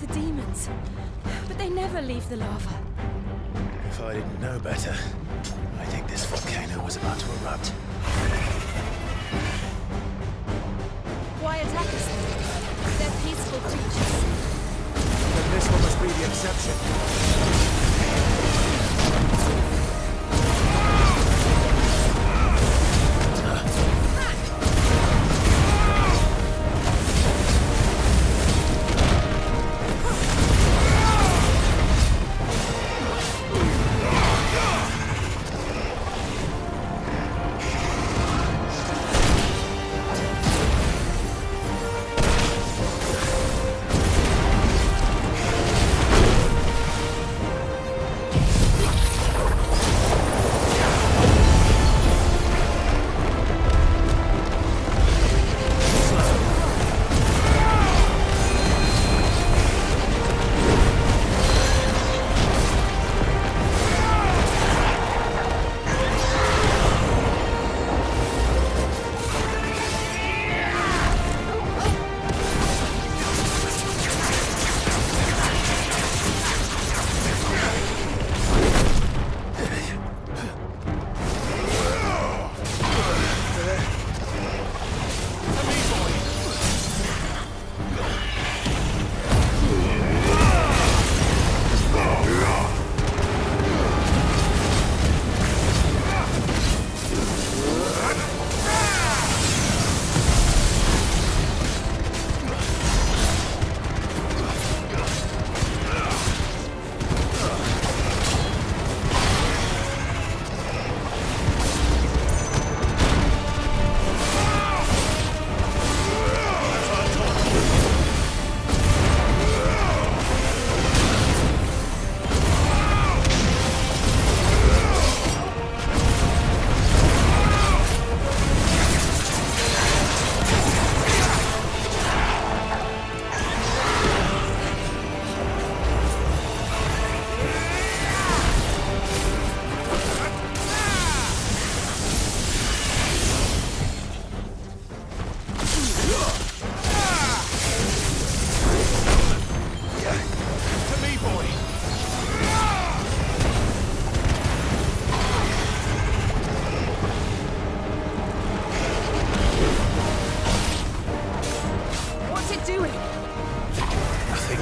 of the demons. But they never leave the lava. If I didn't know better, I think this volcano was about to erupt. Why attack us then? They're peaceful creatures. Then this one must be the exception.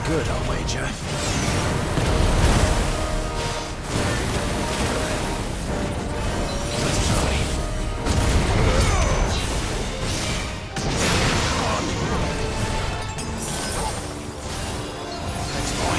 Good, I'll wager. Let's try. Thanks, boy.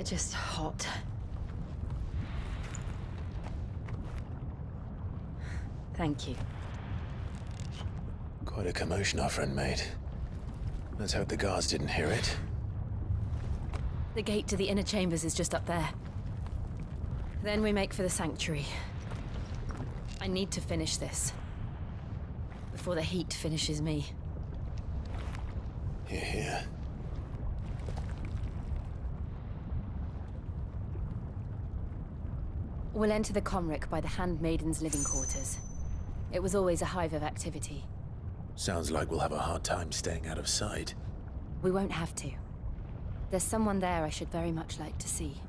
Just hot. Thank you. Quite a commotion our friend made. Let's hope the guards didn't hear it. The gate to the inner chambers is just up there. Then we make for the sanctuary. I need to finish this. Before the heat finishes me. Hear, hear. We'll enter the Comric by the Handmaiden's living quarters. It was always a hive of activity. Sounds like we'll have a hard time staying out of sight. We won't have to. There's someone there I should very much like to see.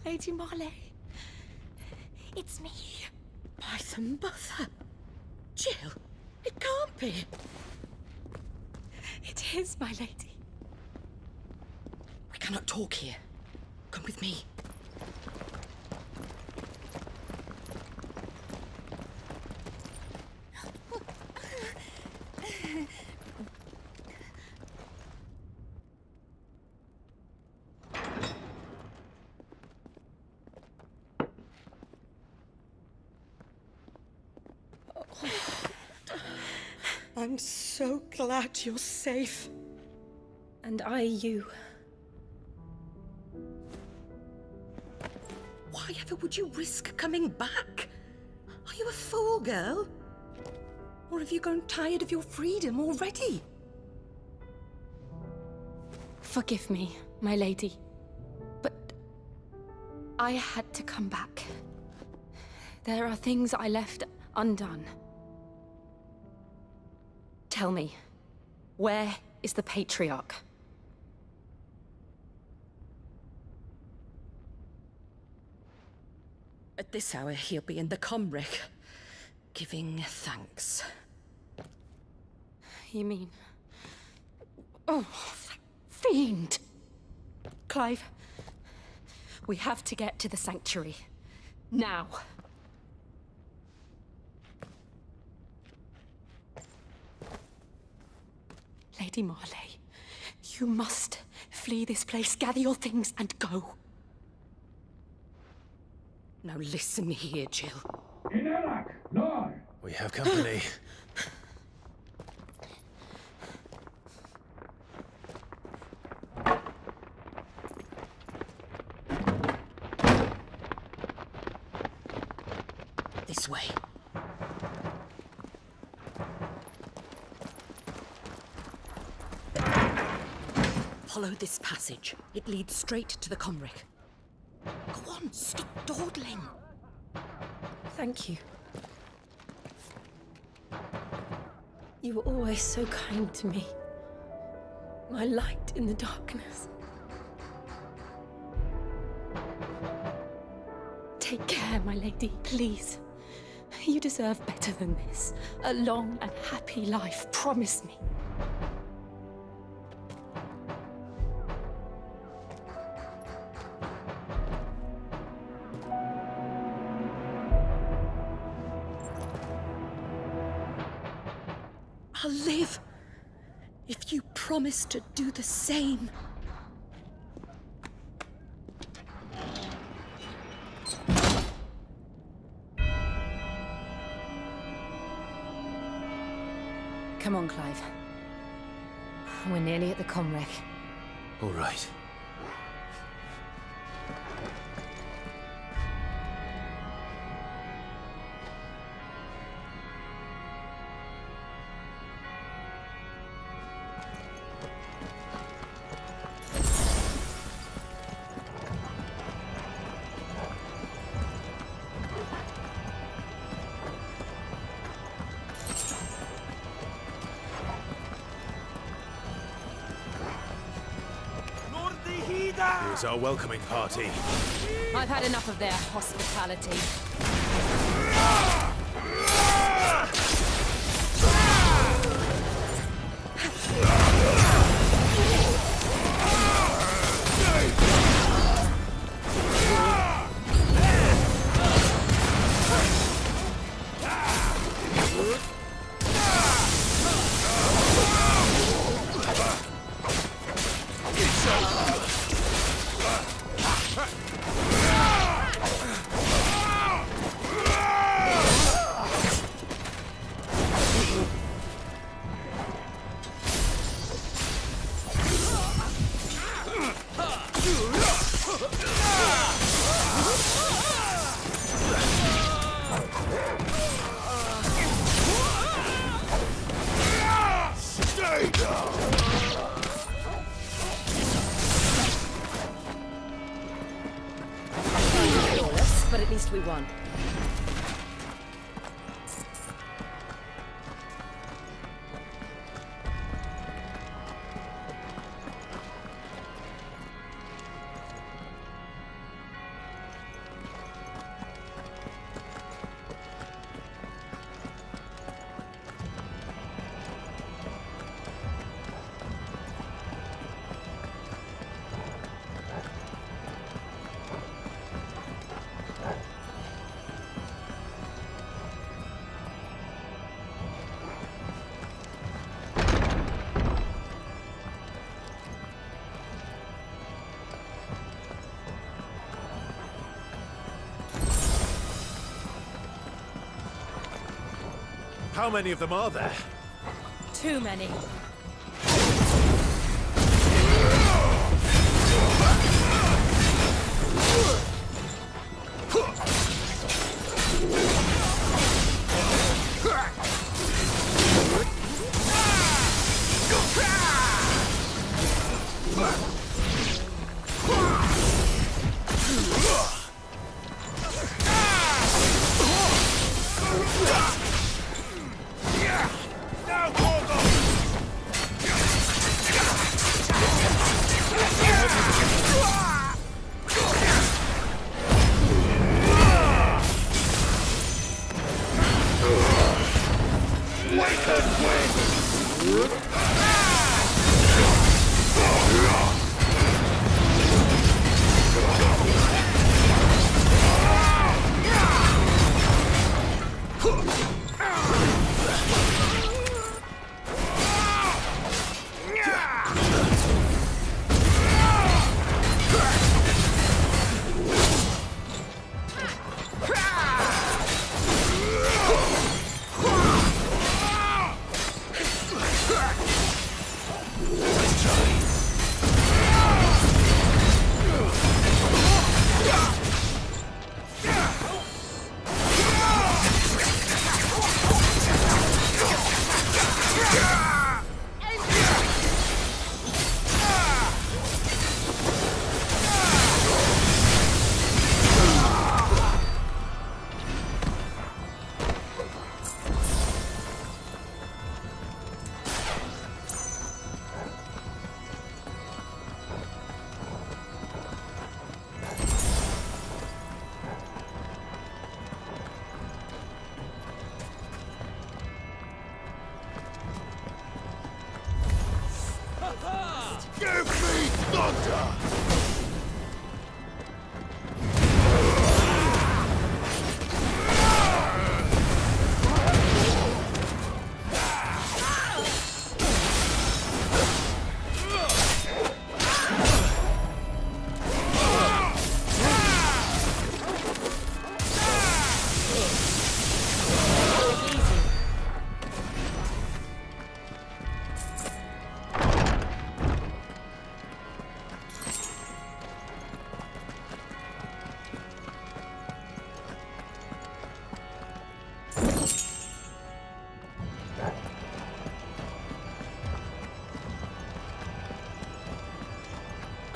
Lady Marley. It's me. By the mother. Jill, it can't be. It is, my lady. We cannot talk here. Come with me. I'm so glad you're safe. And I you. Why ever would you risk coming back? Are you a fool, girl? Or have you grown tired of your freedom already? Forgive me, my lady. But I had to come back. There are things I left undone. Tell me, where is the Patriarch? At this hour, he'll be in the Comric, giving thanks. You mean... Oh, that fiend! Clive, we have to get to the sanctuary. Now. Lady Marley, you must flee this place, gather your things, and go. Now listen here, Jill. We have company. This way. Follow this passage. It leads straight to the Comric. Go on, stop dawdling. Thank you. You were always so kind to me. My light in the darkness. Take care, my lady, please. You deserve better than this. A long and happy life, promise me. I'll live if you promise to do the same. Come on, Clive. We're nearly at the Comrec. All right. Here's our welcoming party. I've had enough of their hospitality. But at least we won. How many of them are there? Too many.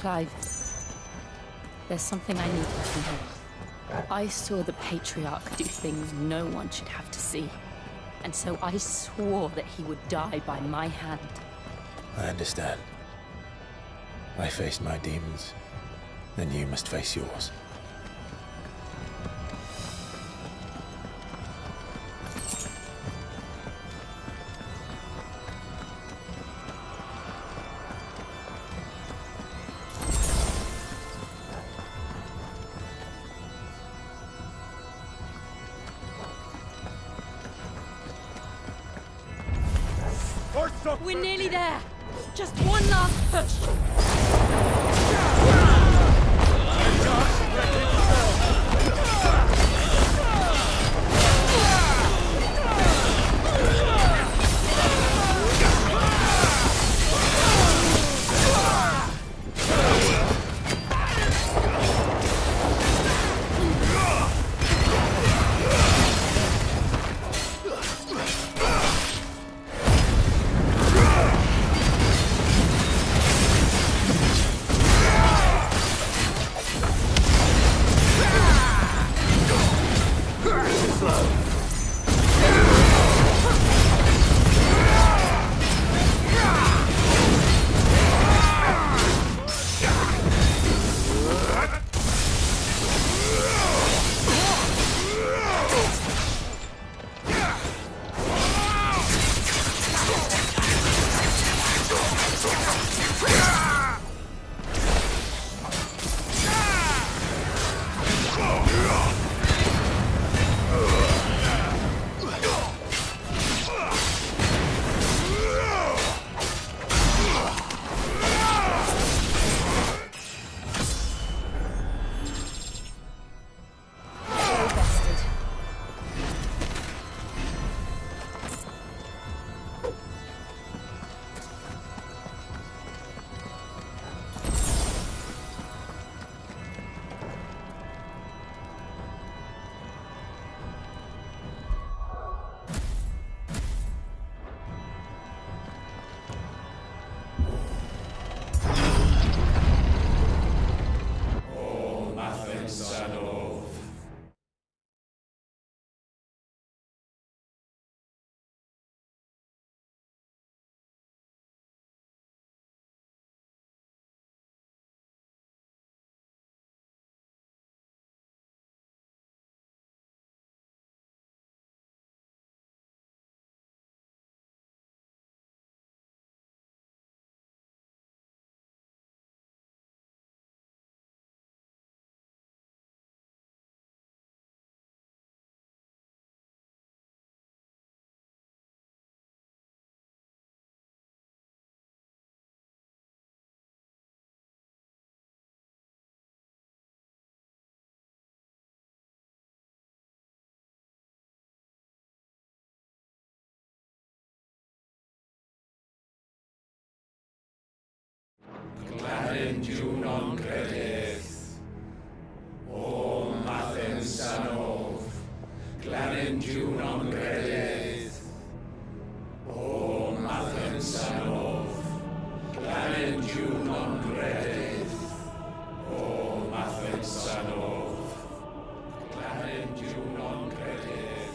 Clive, there's something I need you to know. I saw the Patriarch do things no one should have to see. And so I swore that he would die by my hand. I understand. I faced my demons, then you must face yours. We're nearly there! Just one last push! non credes. O Mathen Sanov, Clanen non credes. O Mathen Sanov, Clanen non credes. O Mathen Sanov, Clanen non credes.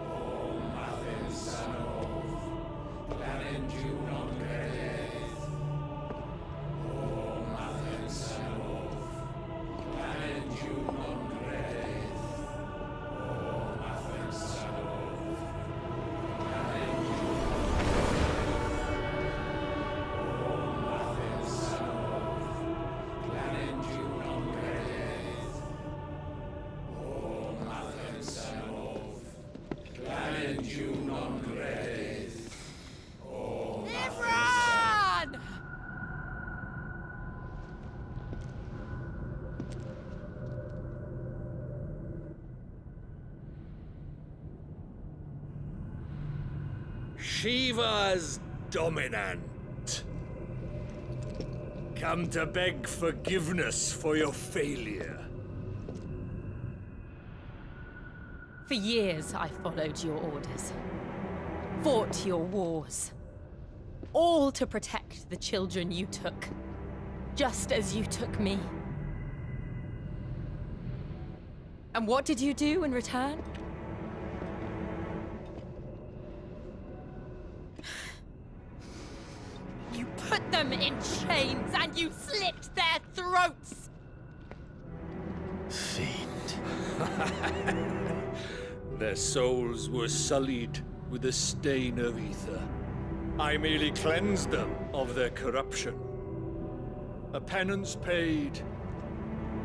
O Mathen Sanov, Clanen non credes. Shiva's dominant. Come to beg forgiveness for your failure. For years, I followed your orders. Fought your wars. All to protect the children you took. just as you took me. And what did you do in return? You put them in chains and you slit their throats! Fiend. Their souls were sullied with the stain of ether. I merely cleansed them of their corruption. A penance paid,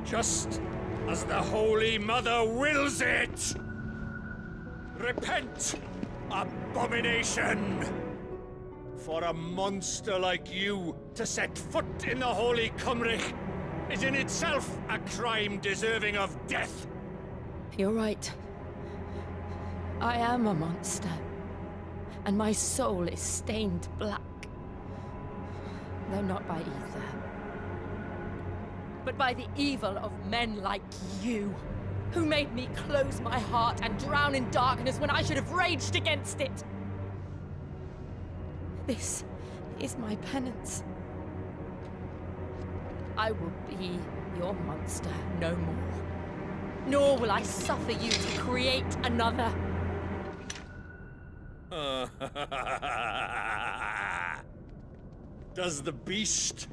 just as the Holy Mother wills it! Repent, abomination! For a monster like you to set foot in the Holy Cymric is in itself a crime deserving of death. You're right. I am a monster. And my soul is stained black. Though not by ether. But by the evil of men like you, who made me close my heart and drown in darkness when I should have raged against it. This is my penance. I will be your monster no more. Nor will I suffer you to create another. Does the beast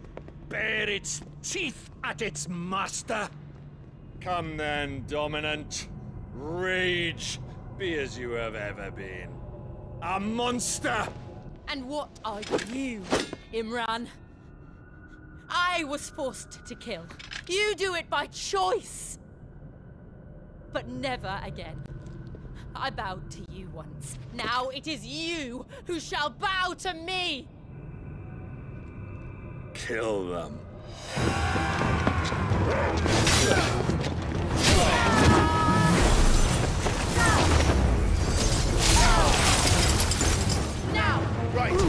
bare its teeth at its master? Come then, Dominant. Rage, be as you have ever been. A monster! And what are you, Imran? I was forced to kill. You do it by choice. But never again. I bowed to you once. Now it is you who shall bow to me! Kill them. Now! Right!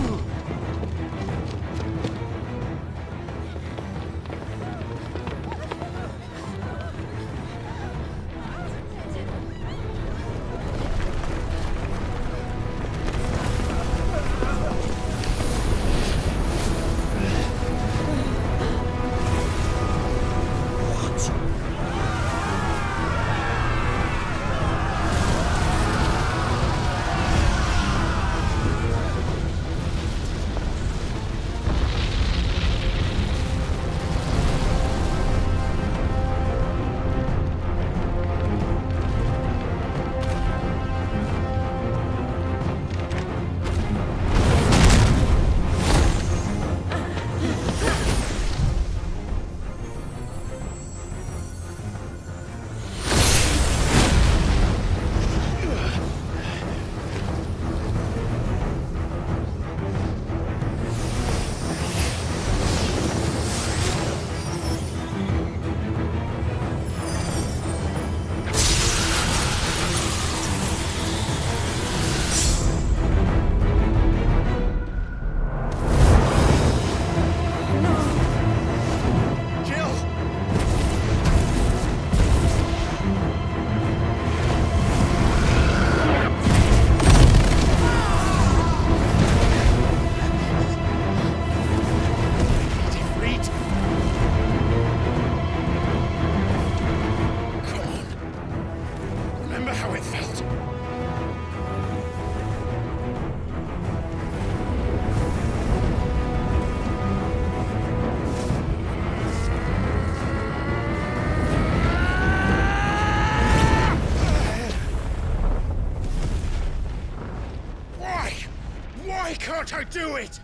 Why can't I do it?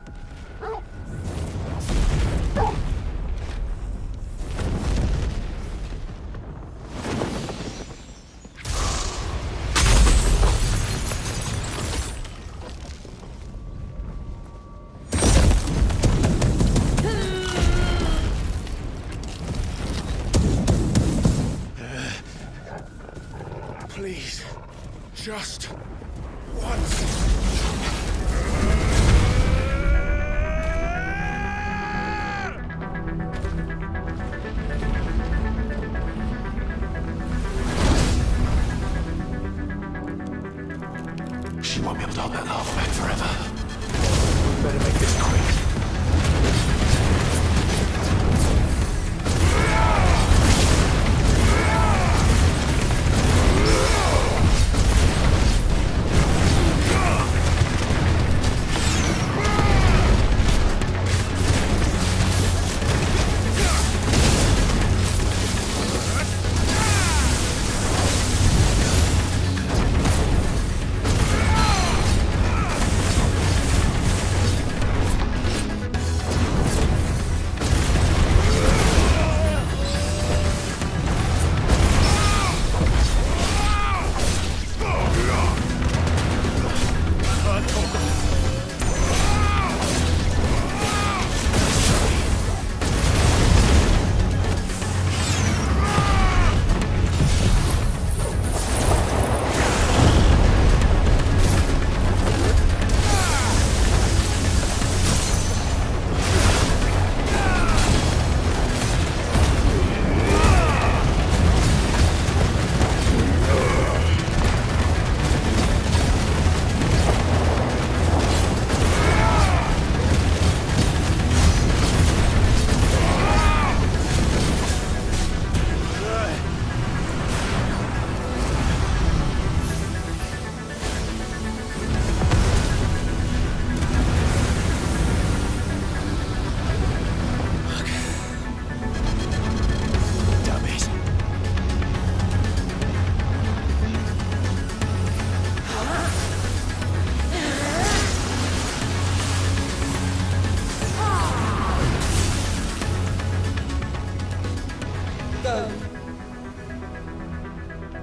Please, just once. She won't be able to hold that laugh back forever. We better make this quick.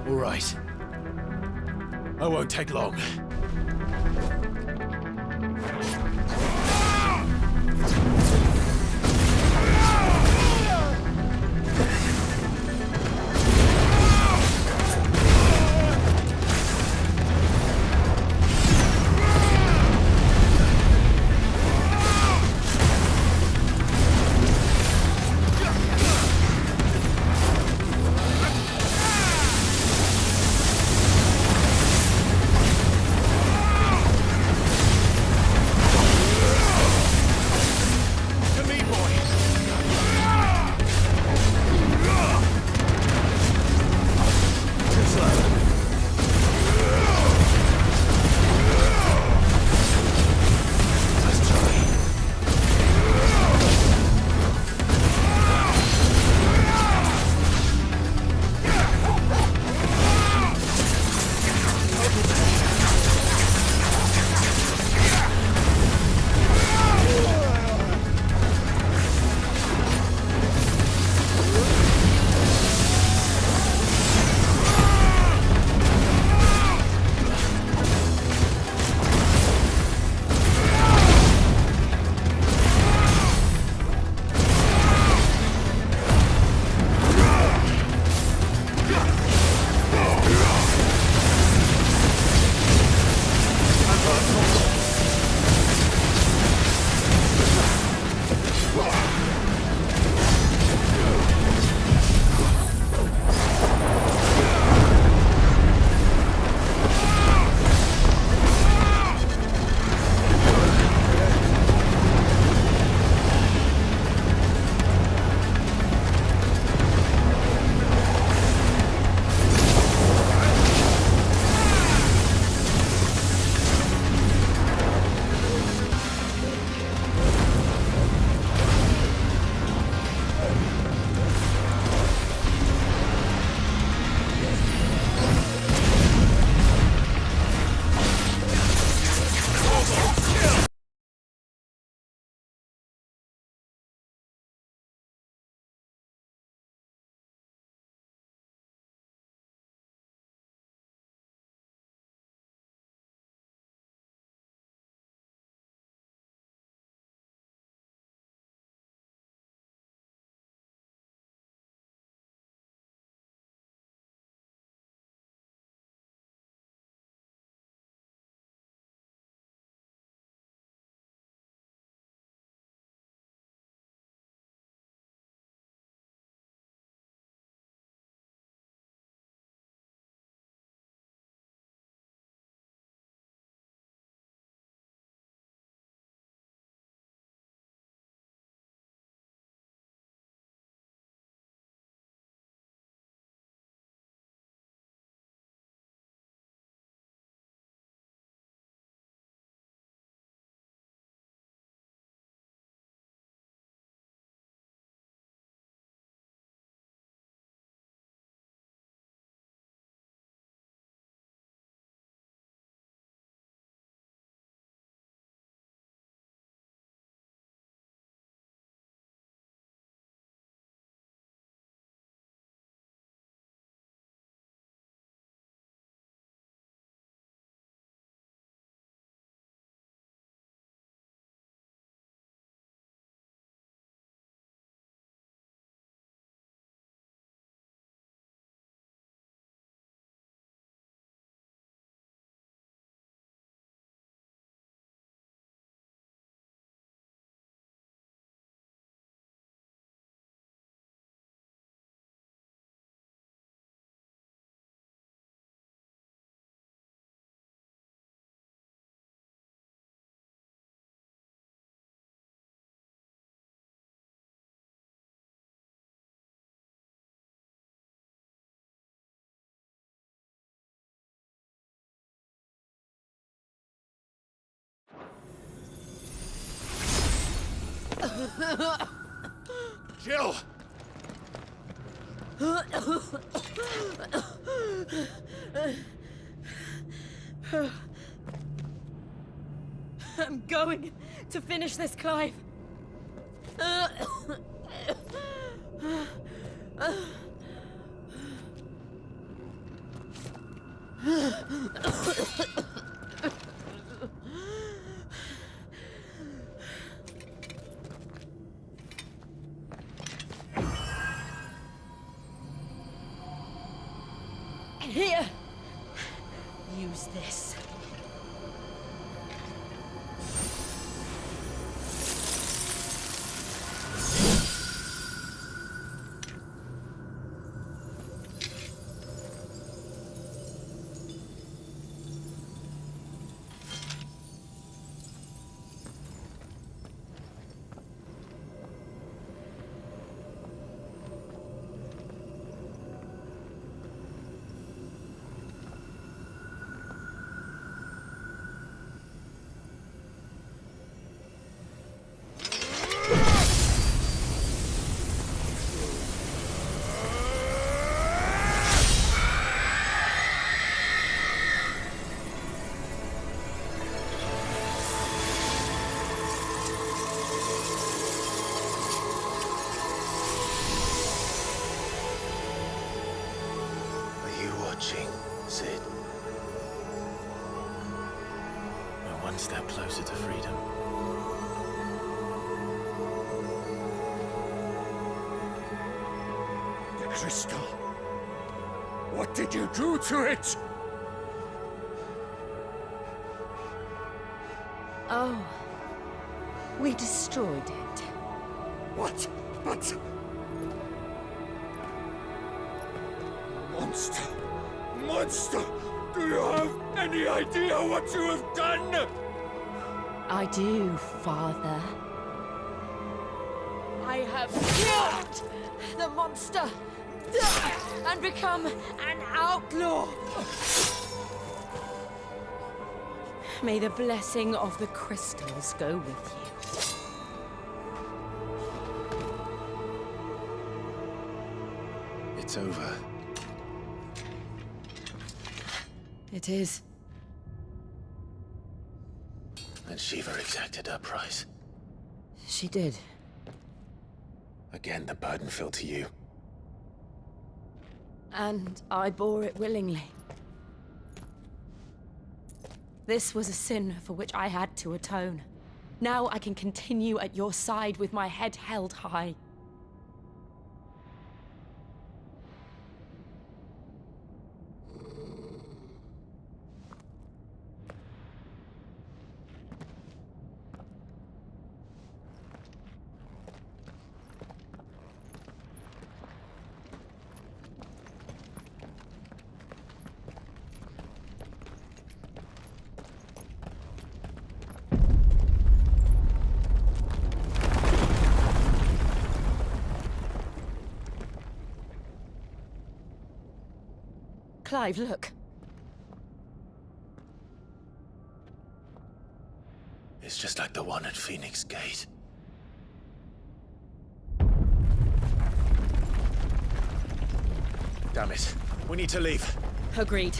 All right. I won't take long. Jill! I'm going to finish this, Clive. Here! Use this. Are you watching, Sid? We're one step closer to freedom. The crystal. What did you do to it? Oh. We destroyed it. What? But... Monster! Monster! Do you have any idea what you have done? I do, Father. I have killed the monster and become an outlaw. May the blessing of the crystals go with you. It's over. It is. And Shiva exacted her price. She did. Again, the burden fell to you. And I bore it willingly. This was a sin for which I had to atone. Now I can continue at your side with my head held high. Clive, look. It's just like the one at Phoenix Gate. Damn it. We need to leave. Agreed.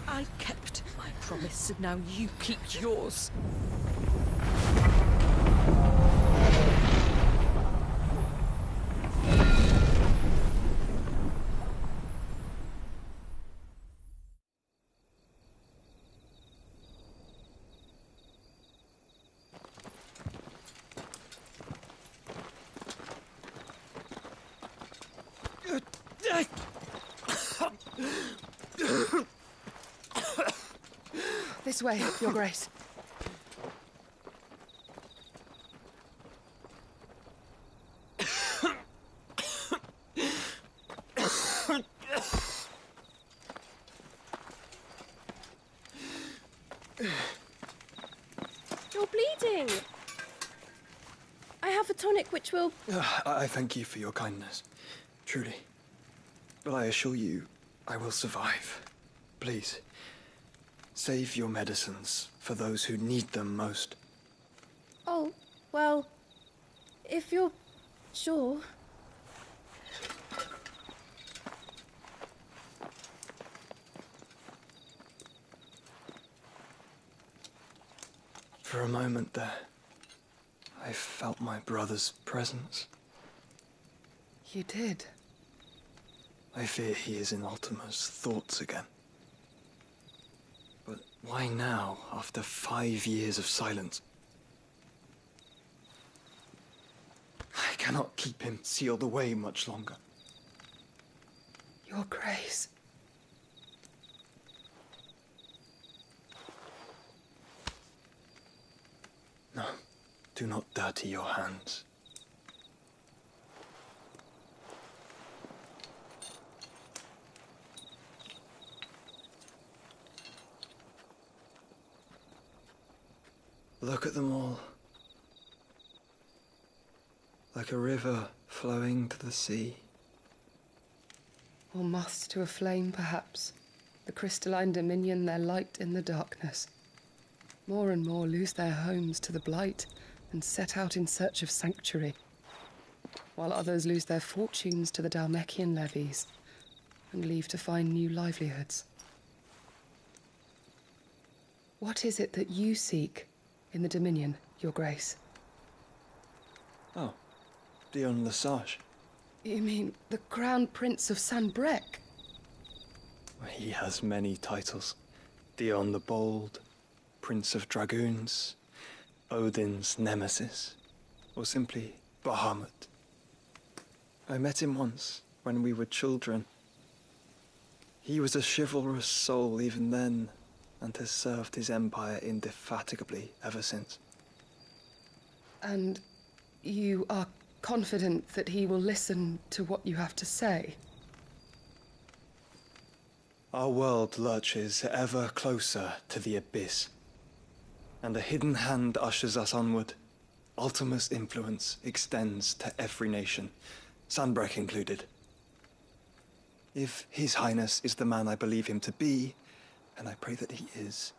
I kept my promise, and now you keep yours. This way, Your Grace. You're bleeding. I have a tonic which will... I thank you for your kindness, truly. But I assure you, I will survive. Please, save your medicines for those who need them most. Oh, well, if you're sure. For a moment there, I felt my brother's presence. You did? I fear he is in Ultima's thoughts again. But why now, after 5 years of silence? I cannot keep him sealed away much longer. Your Grace. No, do not dirty your hands. Look at them all. Like a river flowing to the sea. Or moths to a flame, perhaps. The crystalline dominion their light in the darkness. More and more lose their homes to the blight and set out in search of sanctuary, while others lose their fortunes to the Dhalmekian levies and leave to find new livelihoods. What is it that you seek in the Dominion, Your Grace? Oh, Dion Lesage. You mean the Crown Prince of Sanbreque? He has many titles. Dion the Bold, Prince of Dragoons, Odin's Nemesis, or simply Bahamut. I met him once, when we were children. He was a chivalrous soul even then, and has served his empire indefatigably ever since. And you are confident that he will listen to what you have to say? Our world lurches ever closer to the abyss, and a hidden hand ushers us onward. Ultima's influence extends to every nation, Sanbreque included. If His Highness is the man I believe him to be, and I pray that he is,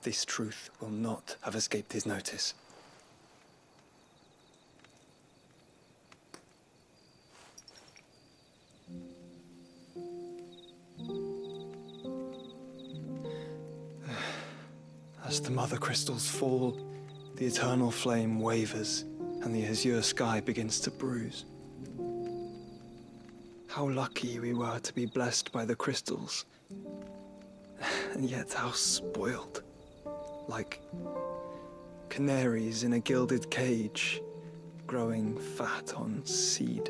this truth will not have escaped his notice. As the mother crystals fall, the eternal flame wavers, and the azure sky begins to bruise. How lucky we were to be blessed by the crystals, and yet how spoiled. Like canaries in a gilded cage, growing fat on seed.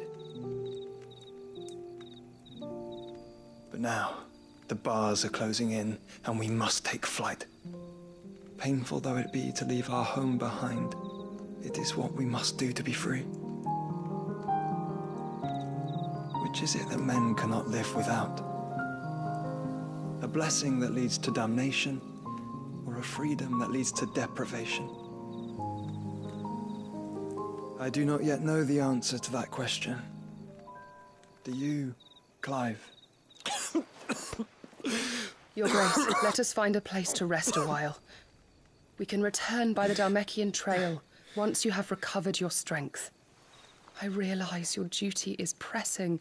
But now, the bars are closing in, and we must take flight. Painful though it be to leave our home behind, it is what we must do to be free. Which is it that men cannot live without? A blessing that leads to damnation, or a freedom that leads to deprivation? I do not yet know the answer to that question. Do you, Clive? Your Grace, let us find a place to rest a while. We can return by the Dhalmekian trail once you have recovered your strength. I realize your duty is pressing,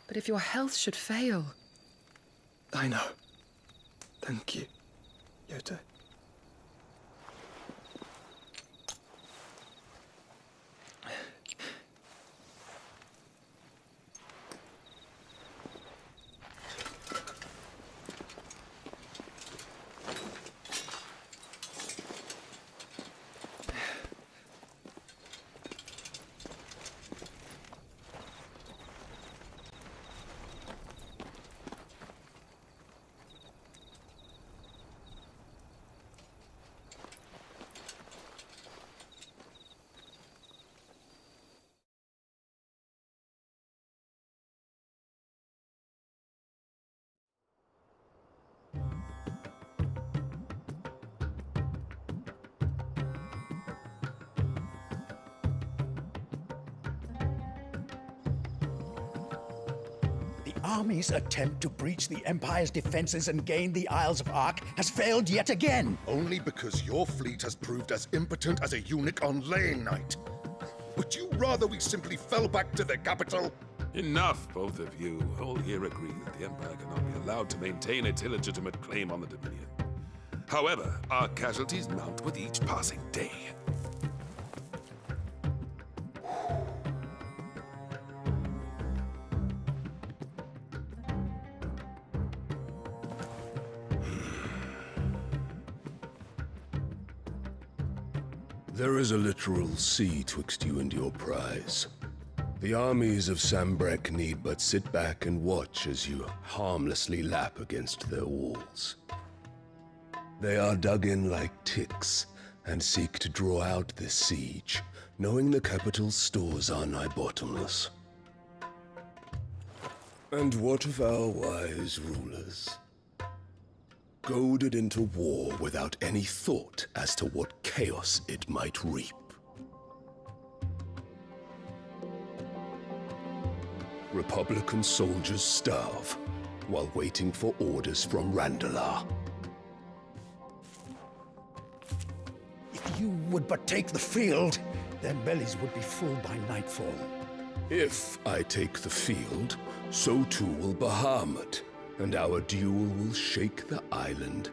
but if your health should fail... I know. Thank you, Yoto. army's attempt to breach the Empire's defenses and gain the Isles of Ark has failed yet again. Only because your fleet has proved as impotent as a eunuch on laying night. Would you rather we simply fell back to the capital? Enough, both of you. All here agree that the Empire cannot be allowed to maintain its illegitimate claim on the Dominion. However, our casualties mount with each passing day. There is a literal sea twixt you and your prize. The armies of Sambrek need but sit back and watch as you harmlessly lap against their walls. They are dug in like ticks and seek to draw out this siege, knowing the capital's stores are nigh bottomless. And what of our wise rulers? Goaded into war without any thought as to what chaos it might reap. Republican soldiers starve while waiting for orders from Randalar. If you would but take the field, their bellies would be full by nightfall. If I take the field, so too will Bahamut, and our duel will shake the island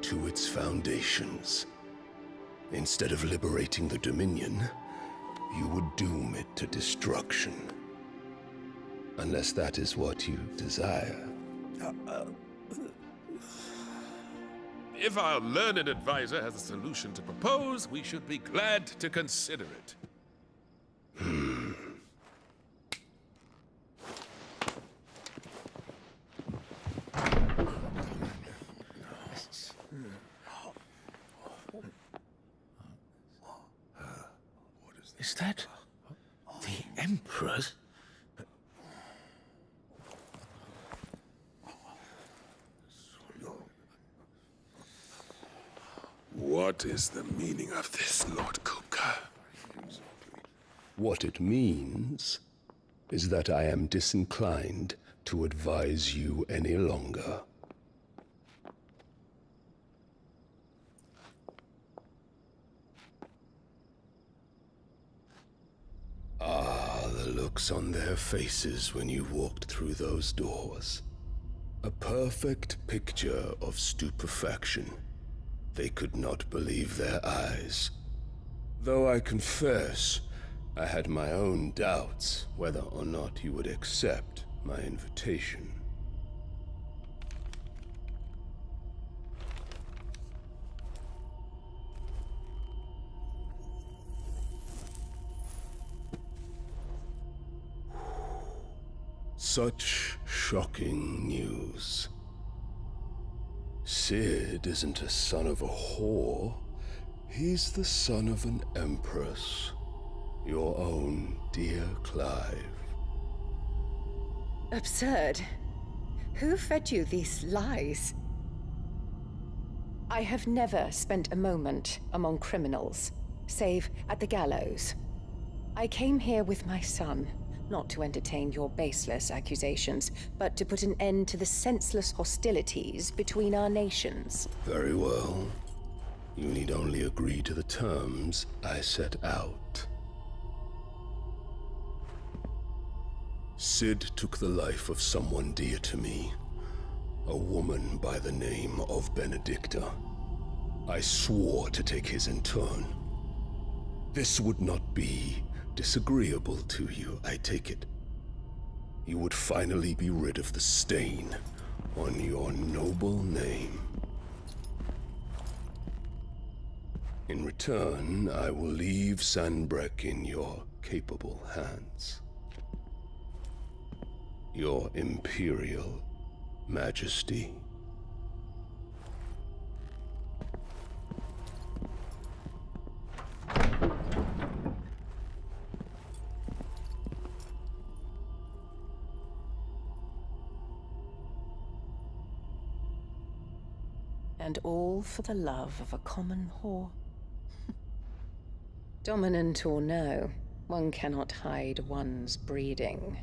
to its foundations. Instead of liberating the Dominion, you would doom it to destruction. Unless that is what you desire. If our learned advisor has a solution to propose, we should be glad to consider it. Is that the Emperor's? What is the meaning of this, Lord Kupka? What it means is that I am disinclined to advise you any longer. Ah, the looks on their faces when you walked through those doors. A perfect picture of stupefaction. They could not believe their eyes. Though I confess, I had my own doubts whether or not you would accept my invitation. Such shocking news. Sid isn't a son of a whore. He's the son of an empress. Your own dear Clive. Absurd. Who fed you these lies? I have never spent a moment among criminals, save at the gallows. I came here with my son, not to entertain your baseless accusations, but to put an end to the senseless hostilities between our nations. Very well. You need only agree to the terms I set out. Sid took the life of someone dear to me, a woman by the name of Benedicta. I swore to take his in turn. This would not be disagreeable to you, I take it. You would finally be rid of the stain on your noble name. In return, I will leave Sanbrek in your capable hands. Your Imperial Majesty. And all for the love of a common whore. Dominant or no, one cannot hide one's breeding.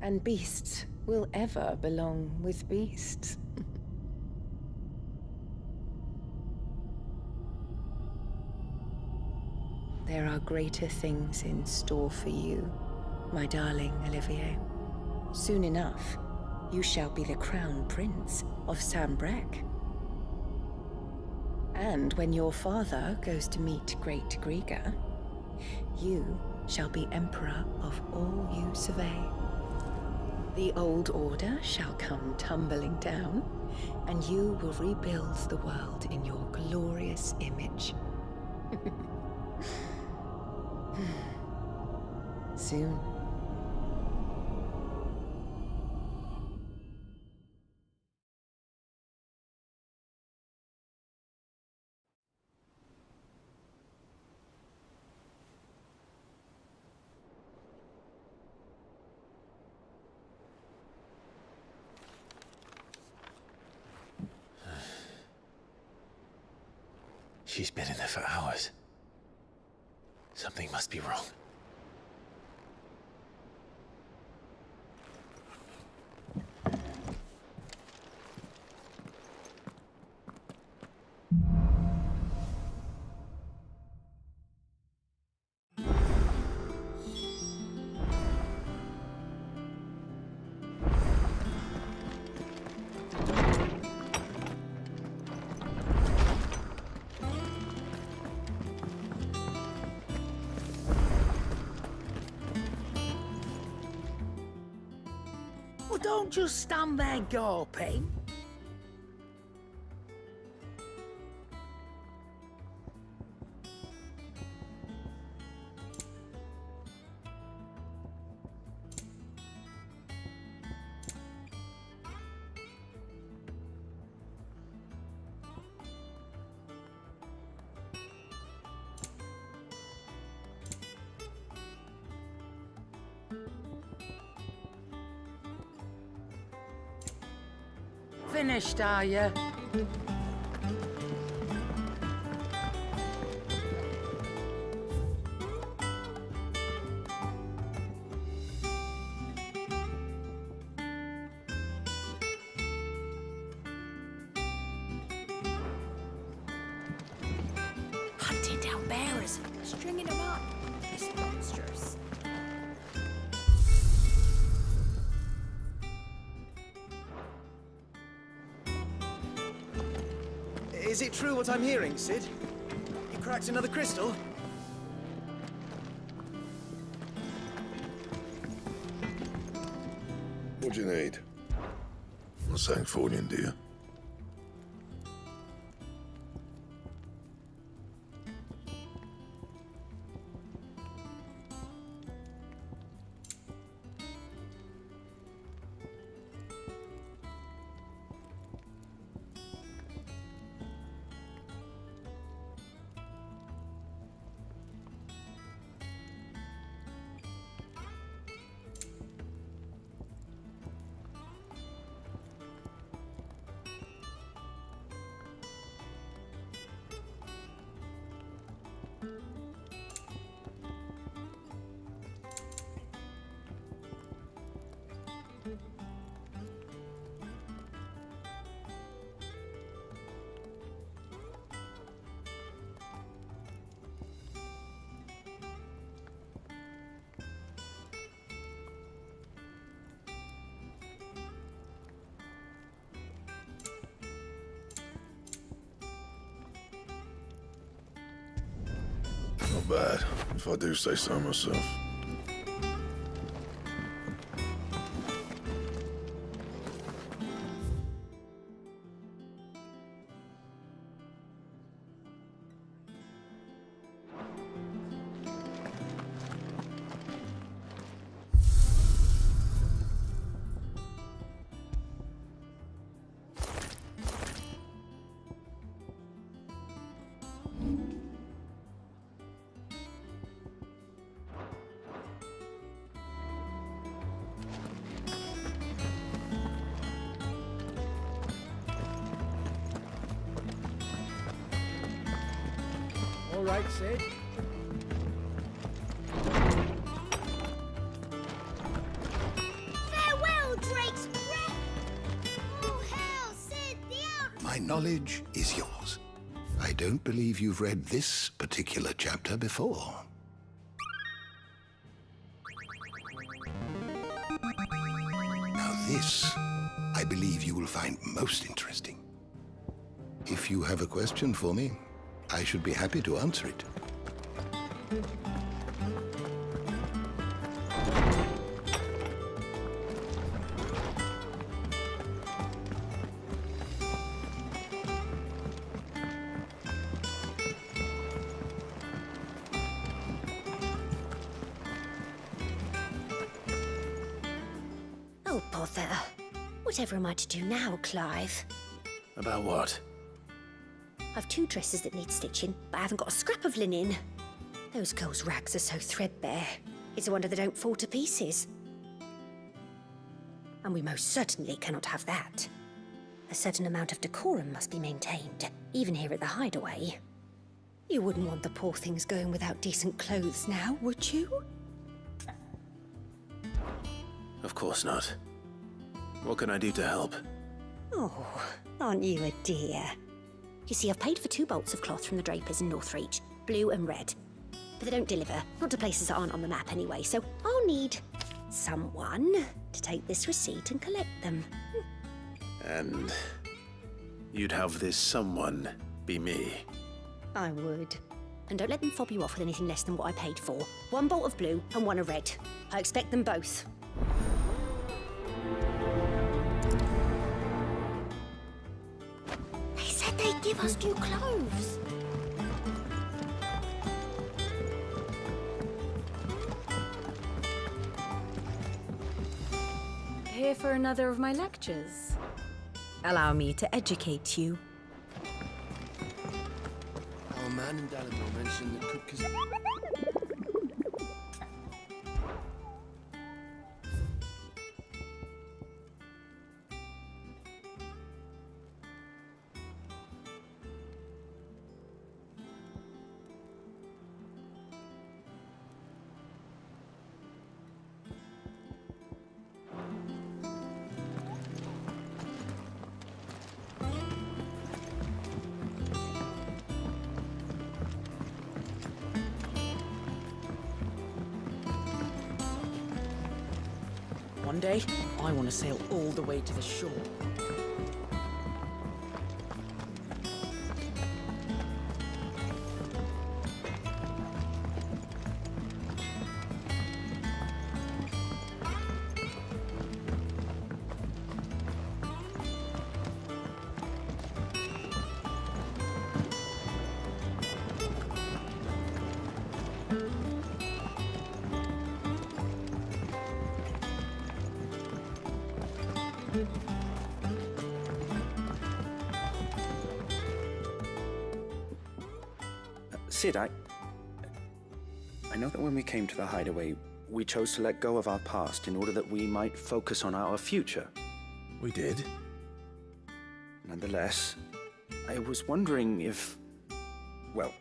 And beasts will ever belong with beasts. There are greater things in store for you, my darling Olivier. Soon enough, you shall be the crown prince of Sambrec. And when your father goes to meet Great Grieger, you shall be emperor of all you survey. The old order shall come tumbling down, and you will rebuild the world in your glorious image. Soon. She's been in there for hours. Something must be wrong. Well, don't just stand there gawping. Finished, are you? Hunting down bearers, stringing them up. It's monstrous. Is it true what I'm hearing, Sid? You cracked another crystal? What do you need? A Sanktfordian, do you? Not bad, if I do say so myself. All right, Sid. Farewell, Drake's knowledge is yours. I don't believe you've read this particular chapter before. Now this, I believe you will find most interesting. If you have a question for me, I should be happy to answer it. Oh, bother. Whatever am I to do now, Clive? About what? I've 2 dresses that need stitching, but I haven't got a scrap of linen. Those girls' rags are so threadbare. It's a wonder they don't fall to pieces. And we most certainly cannot have that. A certain amount of decorum must be maintained, even here at the Hideaway. You wouldn't want the poor things going without decent clothes now, would you? Of course not. What can I do to help? Oh, aren't you a dear? You see, I've paid for 2 bolts of cloth from the drapers in Northreach, blue and red. But they don't deliver, not to places that aren't on the map anyway, so I'll need someone to take this receipt and collect them. And you'd have this someone be me? I would. And don't let them fob you off with anything less than what I paid for. 1 bolt of blue and 1 of red. I expect them both. They said they'd give us new clothes. Here for another of my lectures. Allow me to educate you. Our man in Dallimore mentioned that cookers... One day, I want to sail all the way to the shore. Sid, I know that when we came to the Hideaway, we chose to let go of our past in order that we might focus on our future. We did? Nonetheless, I was wondering if... Well,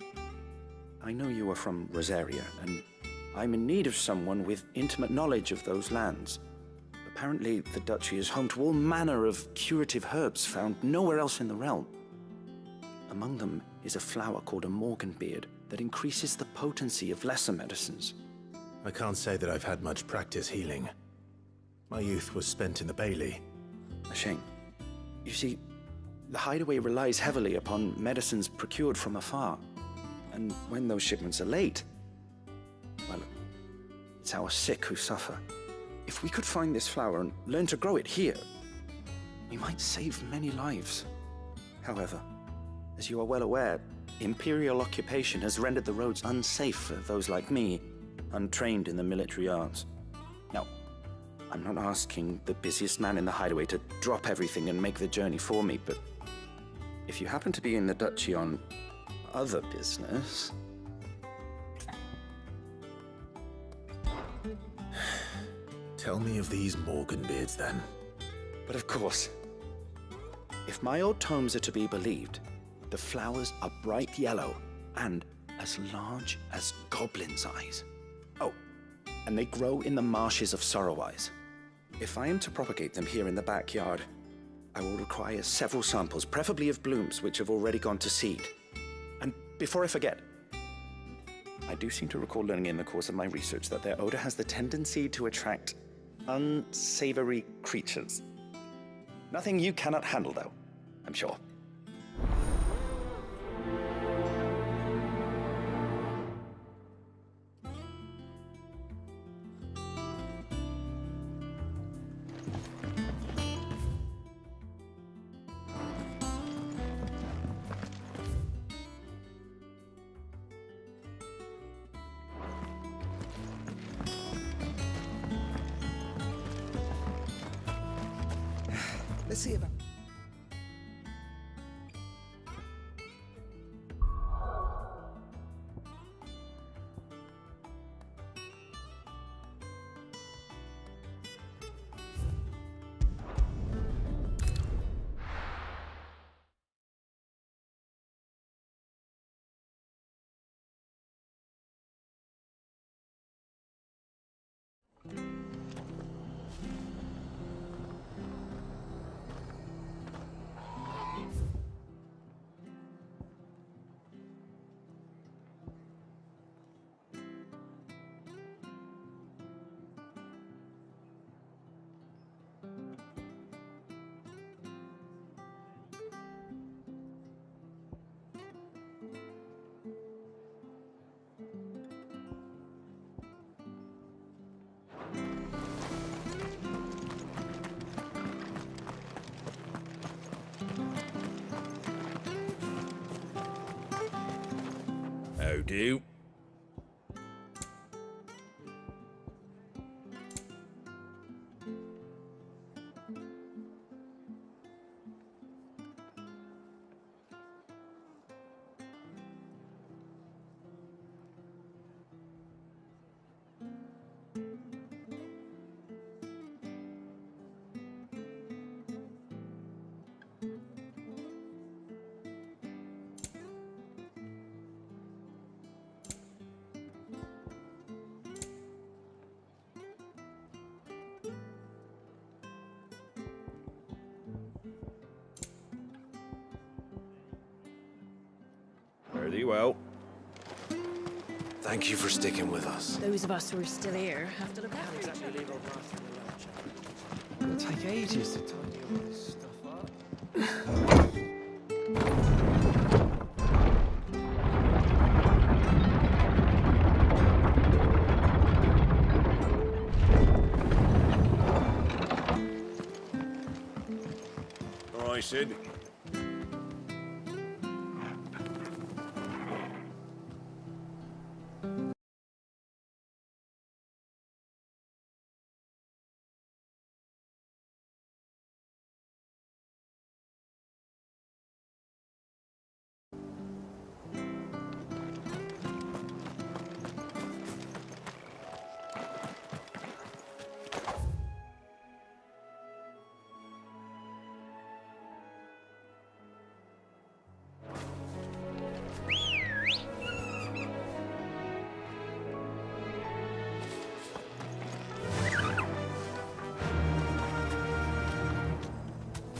I know you are from Rosaria, and I'm in need of someone with intimate knowledge of those lands. Apparently, the Duchy is home to all manner of curative herbs found nowhere else in the realm. Among them is a flower called a morganbeard that increases the potency of lesser medicines. I can't say that I've had much practice healing. My youth was spent in the Bailey. A shame. You see, the Hideaway relies heavily upon medicines procured from afar. And when those shipments are late, well, it's our sick who suffer. If we could find this flower and learn to grow it here, we might save many lives. However, as you are well aware, Imperial occupation has rendered the roads unsafe for those like me, untrained in the military arts. Now, I'm not asking the busiest man in the Hideaway to drop everything and make the journey for me, but if you happen to be in the Duchy on other business... Tell me of these morganbeards, then. But of course, if my old tomes are to be believed, the flowers are bright yellow and as large as goblins' eyes. Oh, and they grow in the marshes of Sorrowise. If I am to propagate them here in the backyard, I will require several samples, preferably of blooms which have already gone to seed. And before I forget, I do seem to recall learning in the course of my research that their odor has the tendency to attract unsavory creatures. Nothing you cannot handle, though, I'm sure. Let's see about. How do? Very well. Thank you for sticking with us. Those of us who are still here have to look after each other. It'll take ages to tidy all this stuff up. All right, Sid.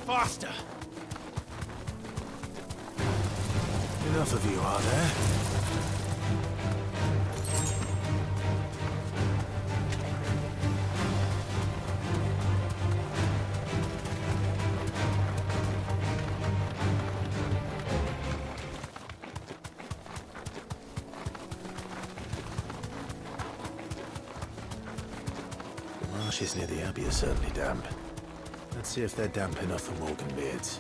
Faster! Enough of you, are there? The marshes near the Abbey are certainly damp. Let's see if they're damp enough for Morgan beards.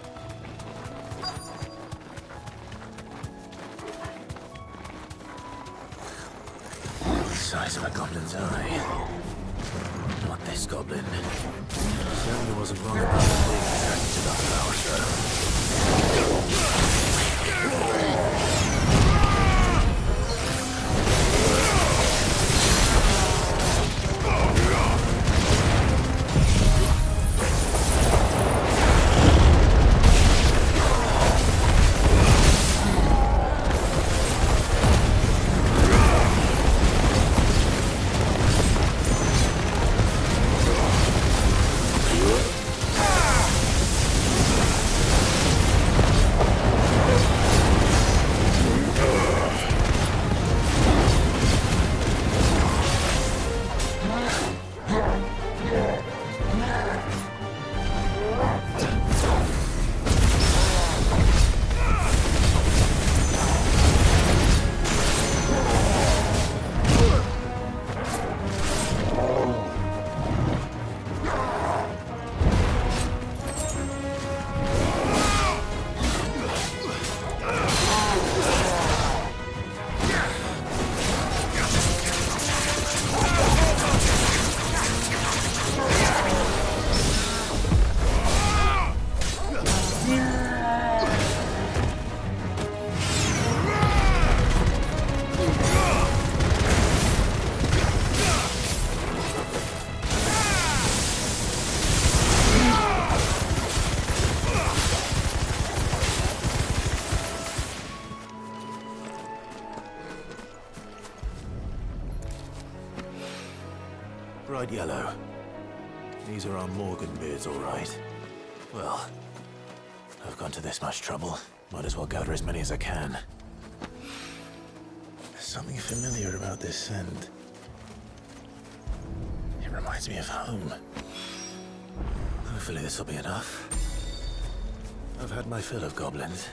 The size of a goblin's eye. Not this goblin. Certainly wasn't wrong about the being attracted to the flower show. Bright yellow. These are our Morgan beards, all right. Well, I've gone to this much trouble. Might as well gather as many as I can. There's something familiar about this scent. It reminds me of home. Hopefully this will be enough. I've had my fill of goblins.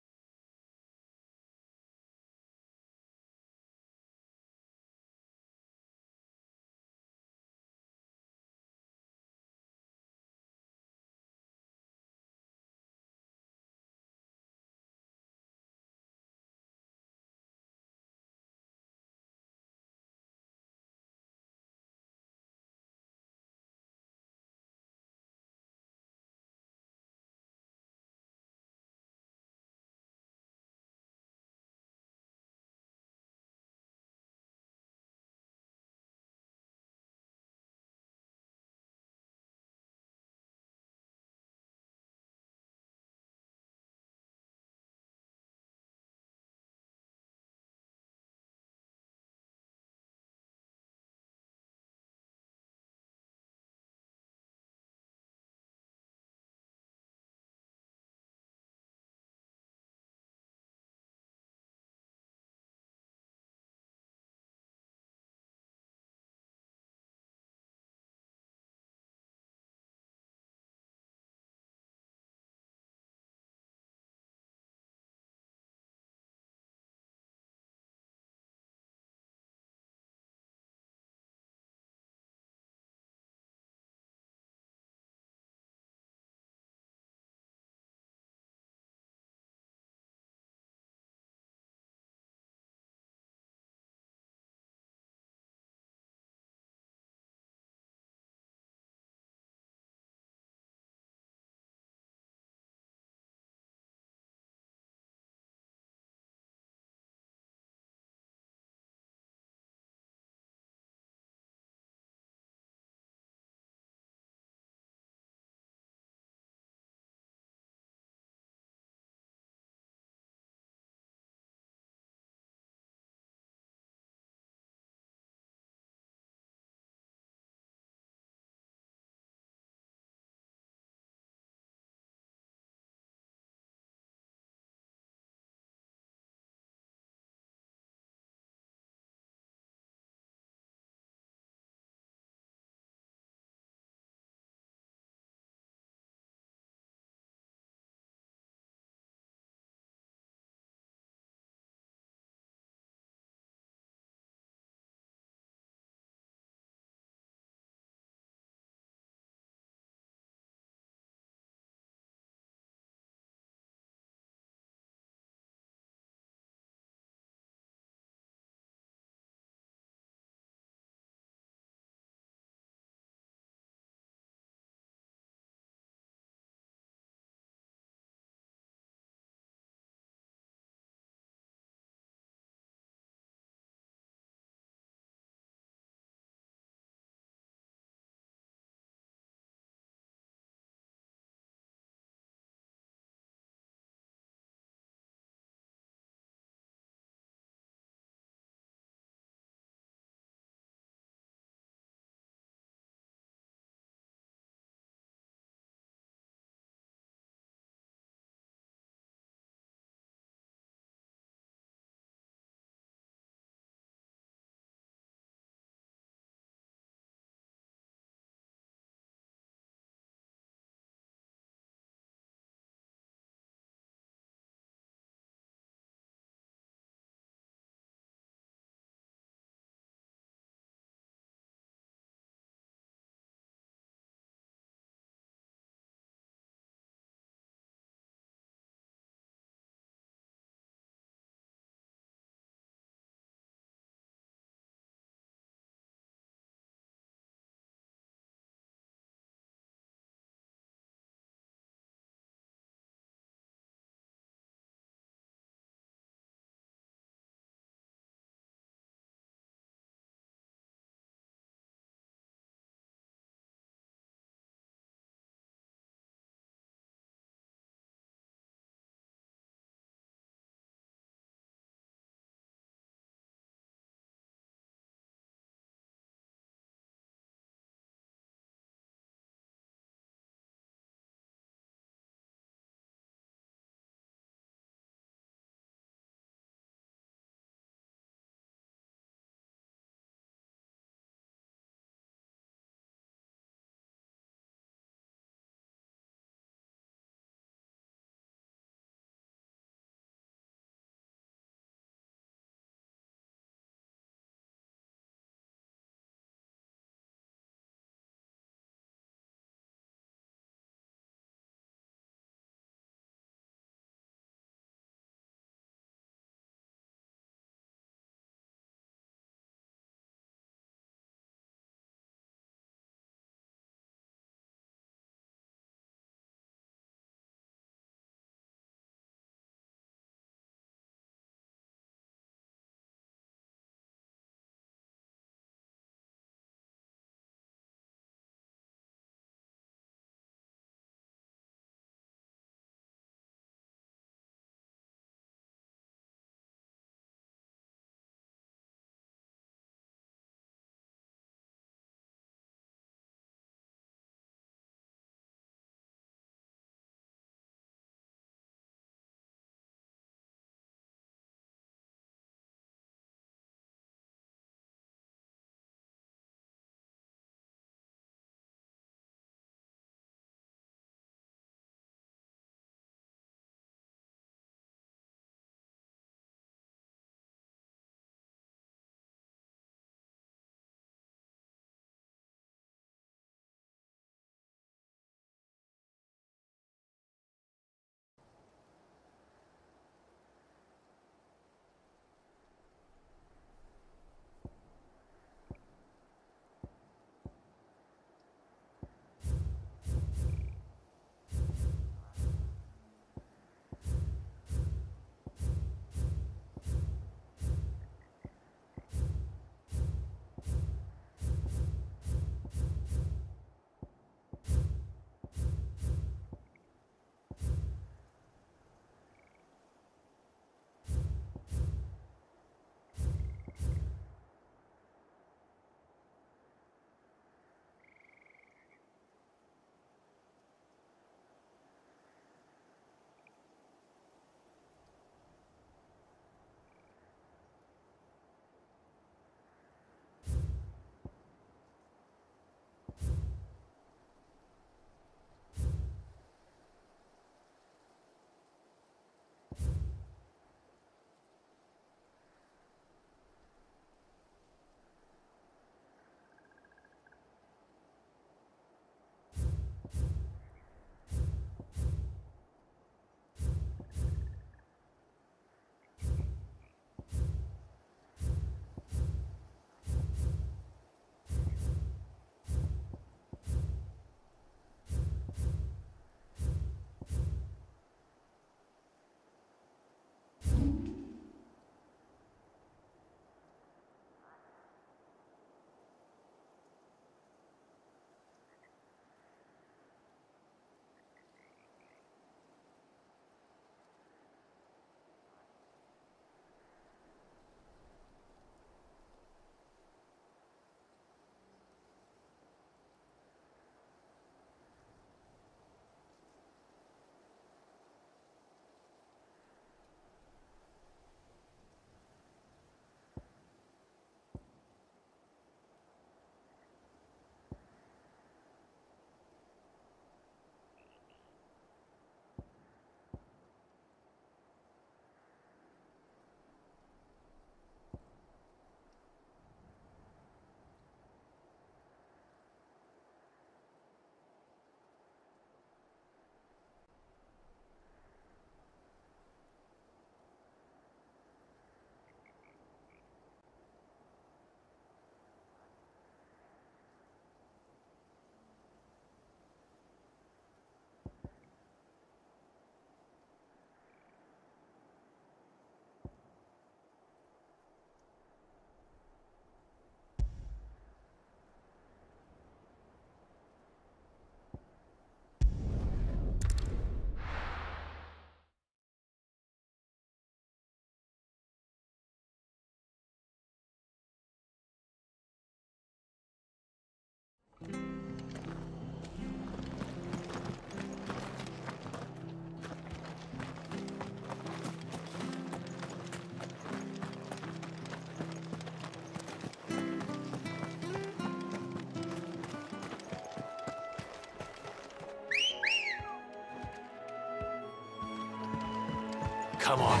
Come on.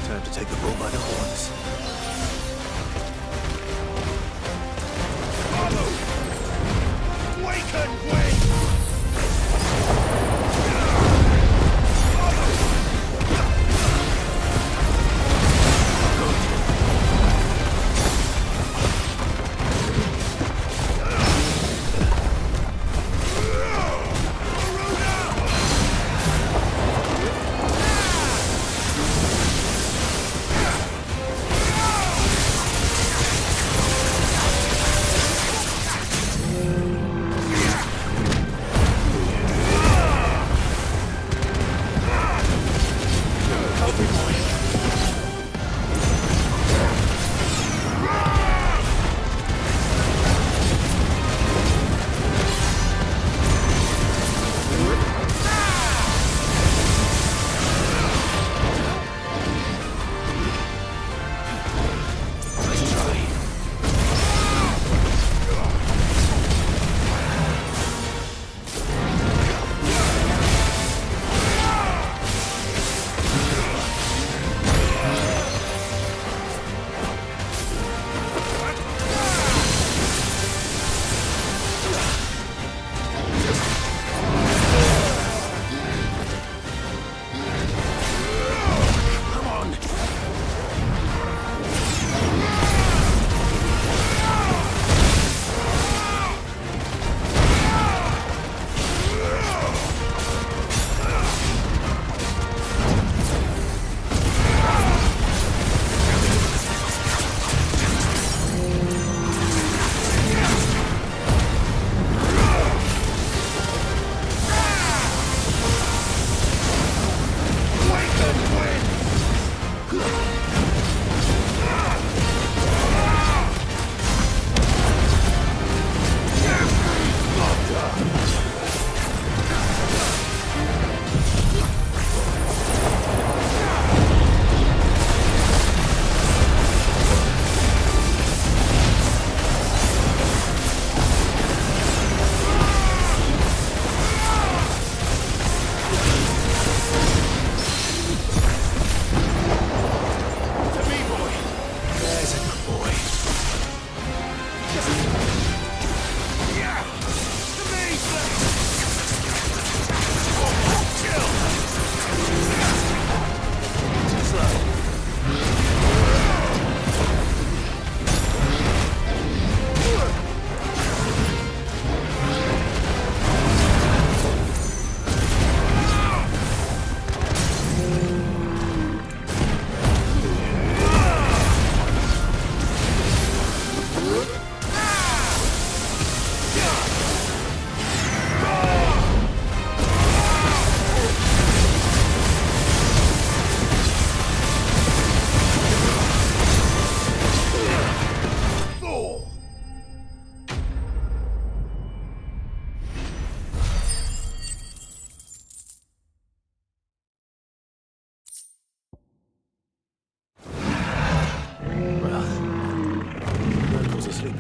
Time to take the bull by the horns. Follow! Waken wind!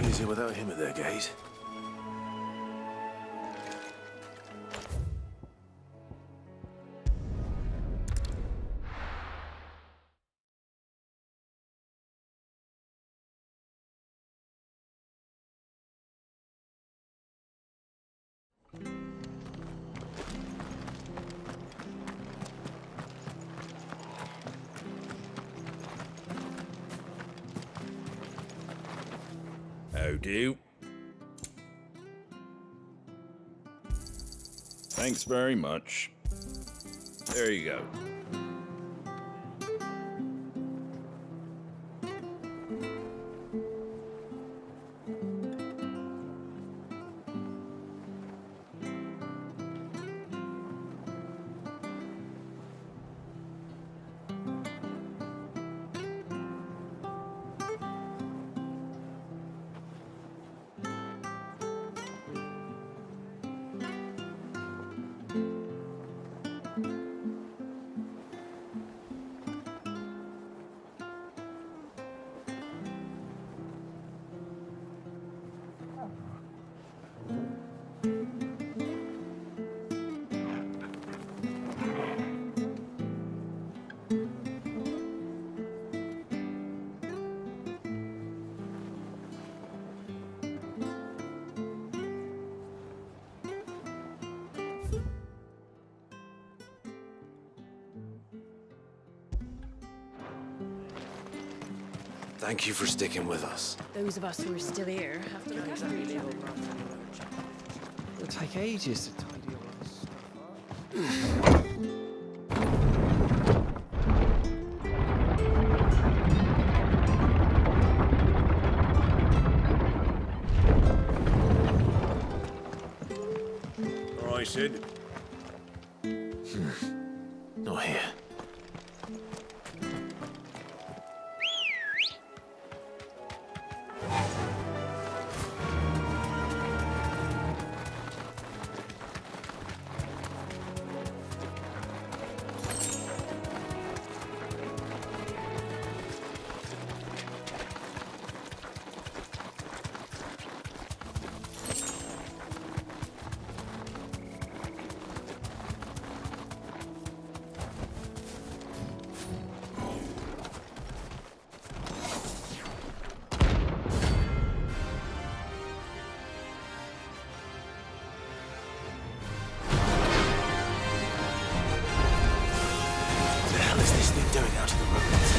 Easier without him at their gate. How do? Thanks very much. There you go. Thank you for sticking with us. Those of us who are still here have to look after each other. It'll take ages to tidy all this stuff up. All right, Sid. Not here. Doing out in the roads.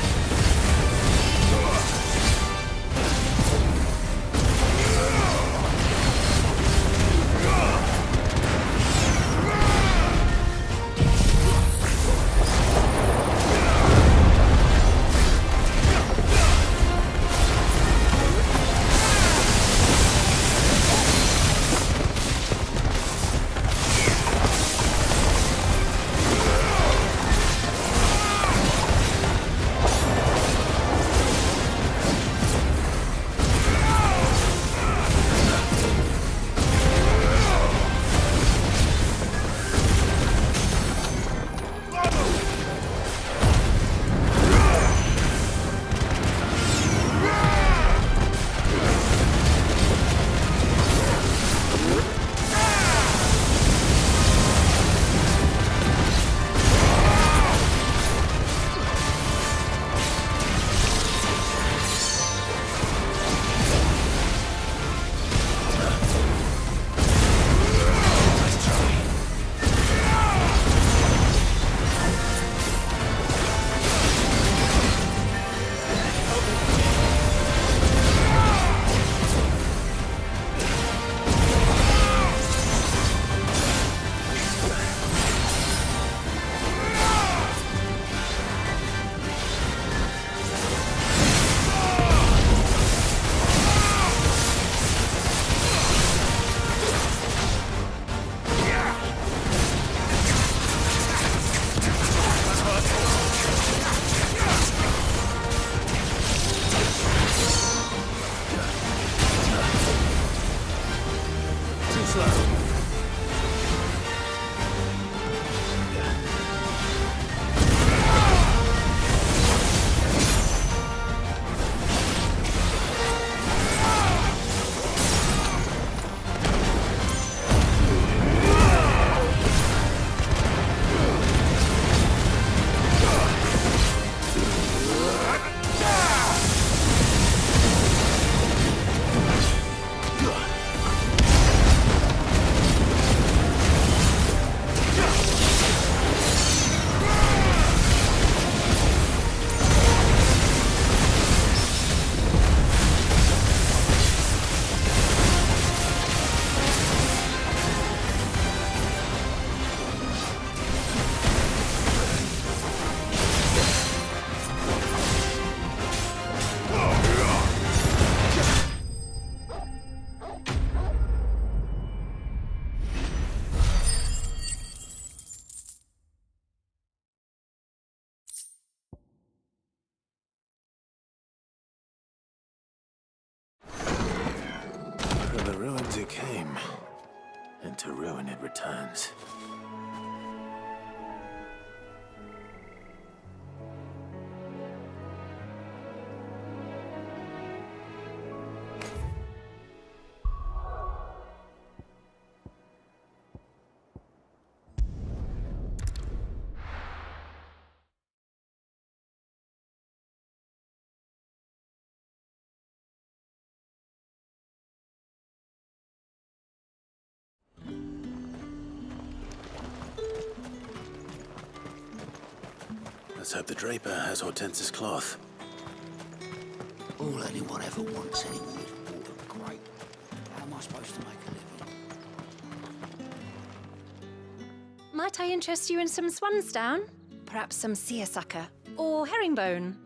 it came, and to ruin it returns. Let's hope the Draper has Hortense's cloth. All anyone ever wants anymore is water. Great. How am I supposed to make a living? Might I interest you in some swansdown? Perhaps some seersucker or herringbone?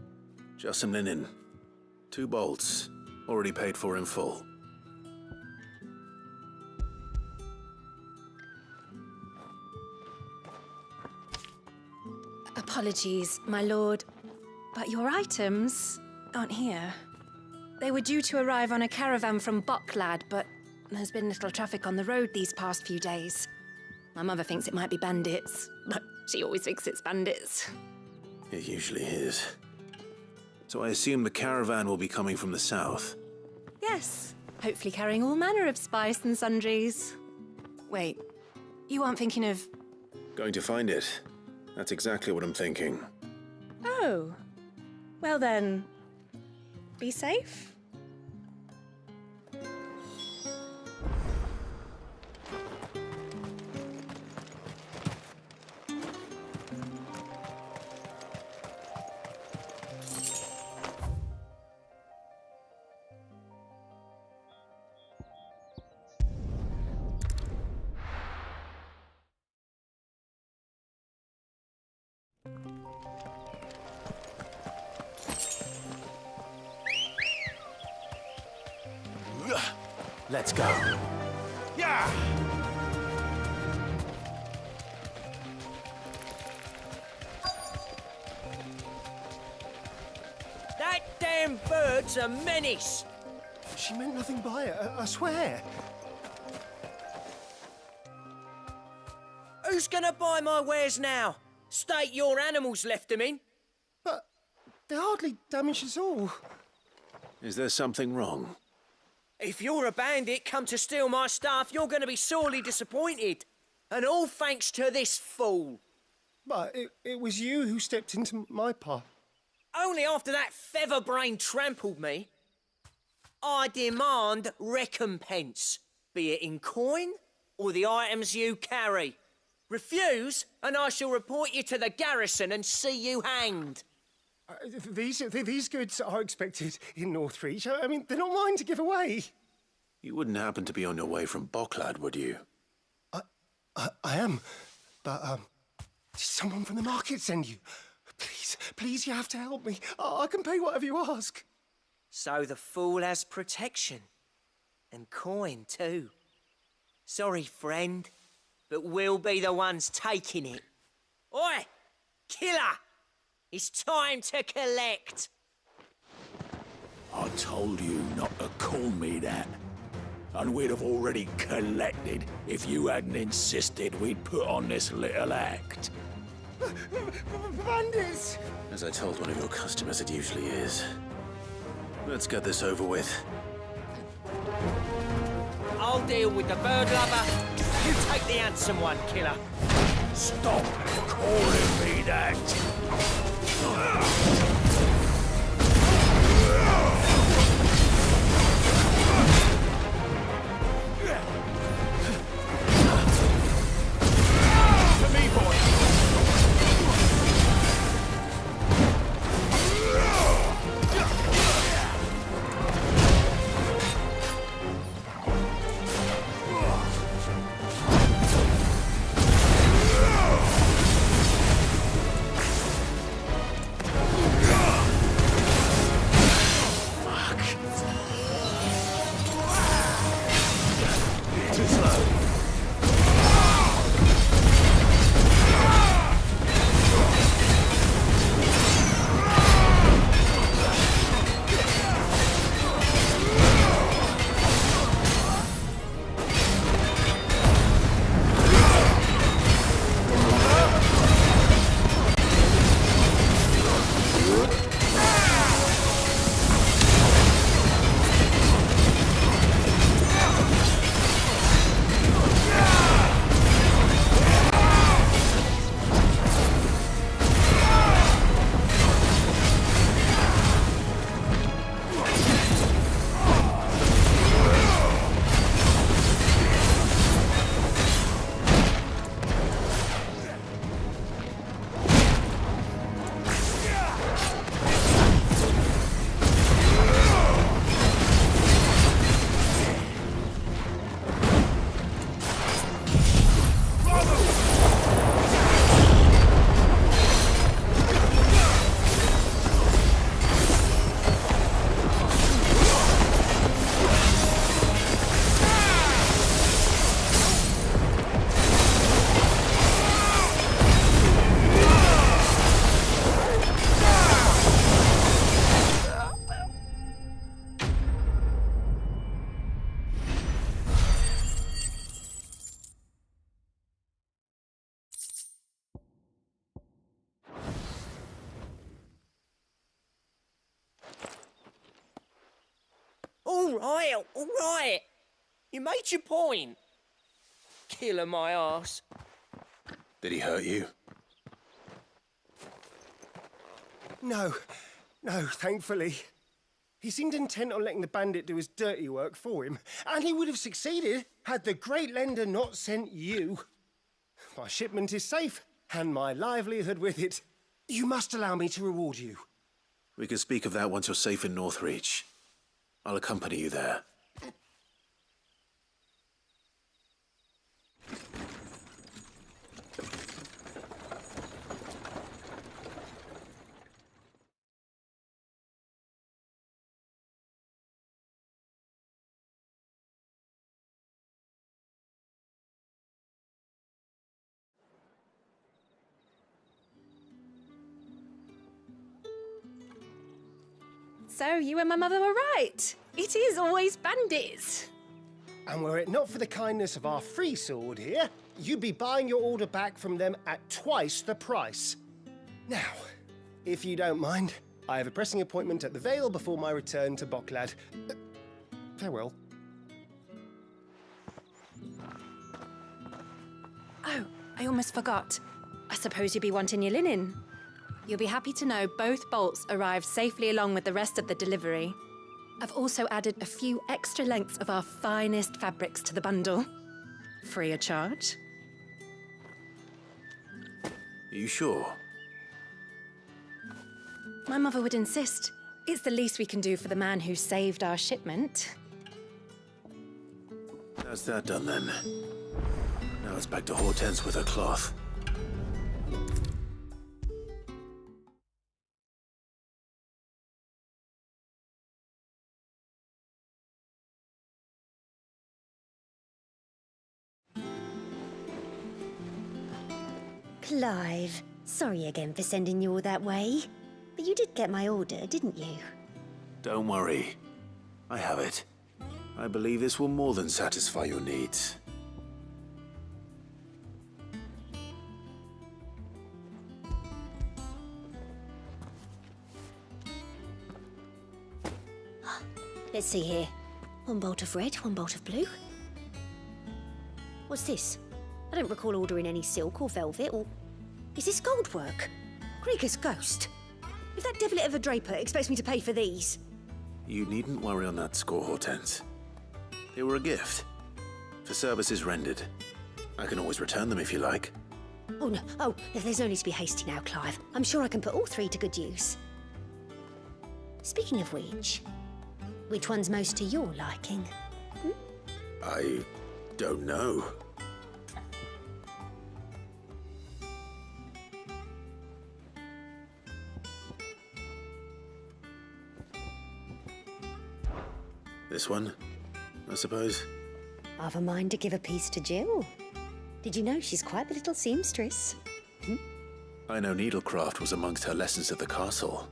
Just some linen. 2 bolts. Already paid for in full. Apologies, my lord, but your items aren't here. They were due to arrive on a caravan from Boklad, but there's been little traffic on the road these past few days. My mother thinks it might be bandits, but she always thinks it's bandits. It usually is. So I assume the caravan will be coming from the south. Yes, hopefully carrying all manner of spice and sundries. Wait, you aren't thinking of... Going to find it. That's exactly what I'm thinking. Oh, well then, be safe. Let's go. Yeah! That damn bird's a menace! She meant nothing by it, I swear. Who's gonna buy my wares now? State your animals left them in. But they're hardly damaged at all. Is there something wrong? If you're a bandit come to steal my stuff, you're gonna be sorely disappointed. And all thanks to this fool. But it was you who stepped into my path. Only after that feather-brain trampled me. I demand recompense, be it in coin or the items you carry. Refuse, and I shall report you to the garrison and see you hanged. These goods are expected in Northreach. I mean, they're not mine to give away. You wouldn't happen to be on your way from Boklad, would you? I am, but did someone from the market send you? Please, you have to help me. I can pay whatever you ask. So the fool has protection. And coin, too. Sorry, friend, but we'll be the ones taking it. Oi! Killer! It's time to collect! I told you not to call me that. And we'd have already collected if you hadn't insisted we'd put on this little act. Bandits! As I told one of your customers, it usually is. Let's get this over with. I'll deal with the bird lover. You take the handsome one, killer. Stop calling me that! To me, boy! all right. You made your point. Killer my ass. Did he hurt you? No, thankfully. He seemed intent on letting the bandit do his dirty work for him, and he would have succeeded had the great lender not sent you. My shipment is safe, and my livelihood with it. You must allow me to reward you. We can speak of that once you're safe in Northreach. I'll accompany you there. So you and my mother were right. It is always bandits. And were it not for the kindness of our free sword here, you'd be buying your order back from them at twice the price. Now, if you don't mind, I have a pressing appointment at the Vale before my return to Bocklad. Farewell. Oh, I almost forgot. I suppose you'll be wanting your linen. You'll be happy to know both bolts arrived safely along with the rest of the delivery. I've also added a few extra lengths of our finest fabrics to the bundle. Free of charge. Are you sure? My mother would insist. It's the least we can do for the man who saved our shipment. That's that done then. Now it's back to Hortense with her cloth. Clive, sorry again for sending you all that way. But you did get my order, didn't you? Don't worry. I have it. I believe this will more than satisfy your needs. Let's see here. One bolt of red, one bolt of blue. What's this? I don't recall ordering any silk or velvet or... Is this gold work? Krieger's ghost. If that devilet of a draper expects me to pay for these... You needn't worry on that score, Hortense. They were a gift. For services rendered. I can always return them if you like. Oh, no. Oh, there's no need to be hasty now, Clive. I'm sure I can put all three to good use. Speaking of which one's most to your liking? I don't know. This one, I suppose. I've a mind to give a piece to Jill. Did you know she's quite the little seamstress? I know needlecraft was amongst her lessons at the castle.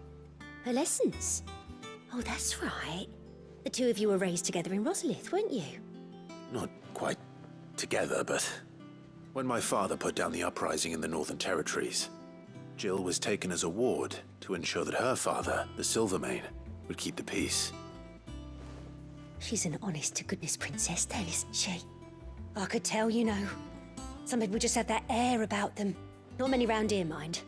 Her lessons? Oh, that's right. The two of you were raised together in Rosalith, weren't you? Not quite together, but when my father put down the uprising in the Northern Territories, Jill was taken as a ward to ensure that her father, the Silvermane, would keep the peace. She's an honest-to-goodness princess then, isn't she? I could tell, you know. Some people just have that air about them. Not many round here, mind.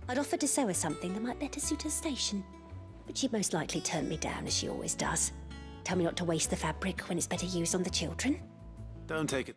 I'd offered to sew her something that might better suit her station. But she'd most likely turn me down, as she always does. Tell me not to waste the fabric when it's better used on the children. Don't take it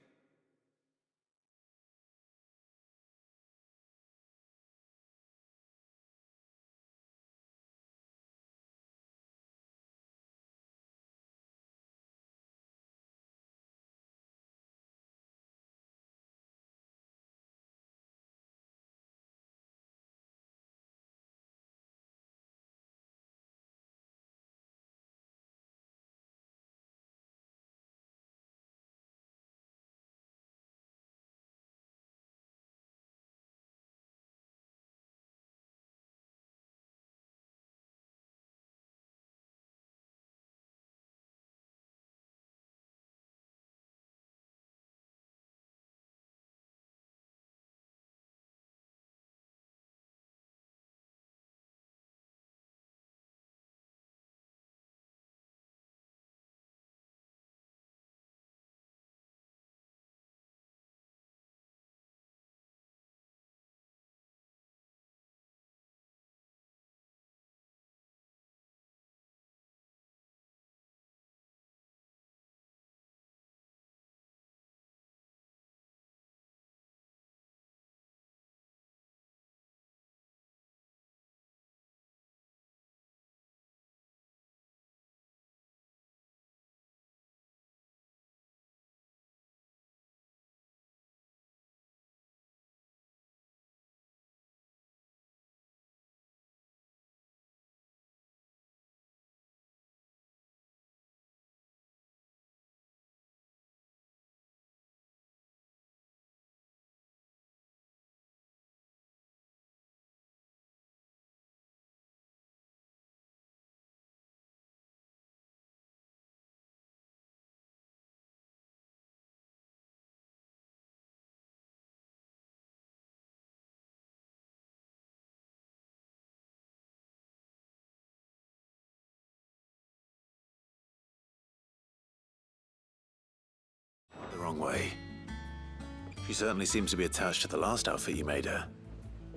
She certainly seems to be attached to the last outfit you made her.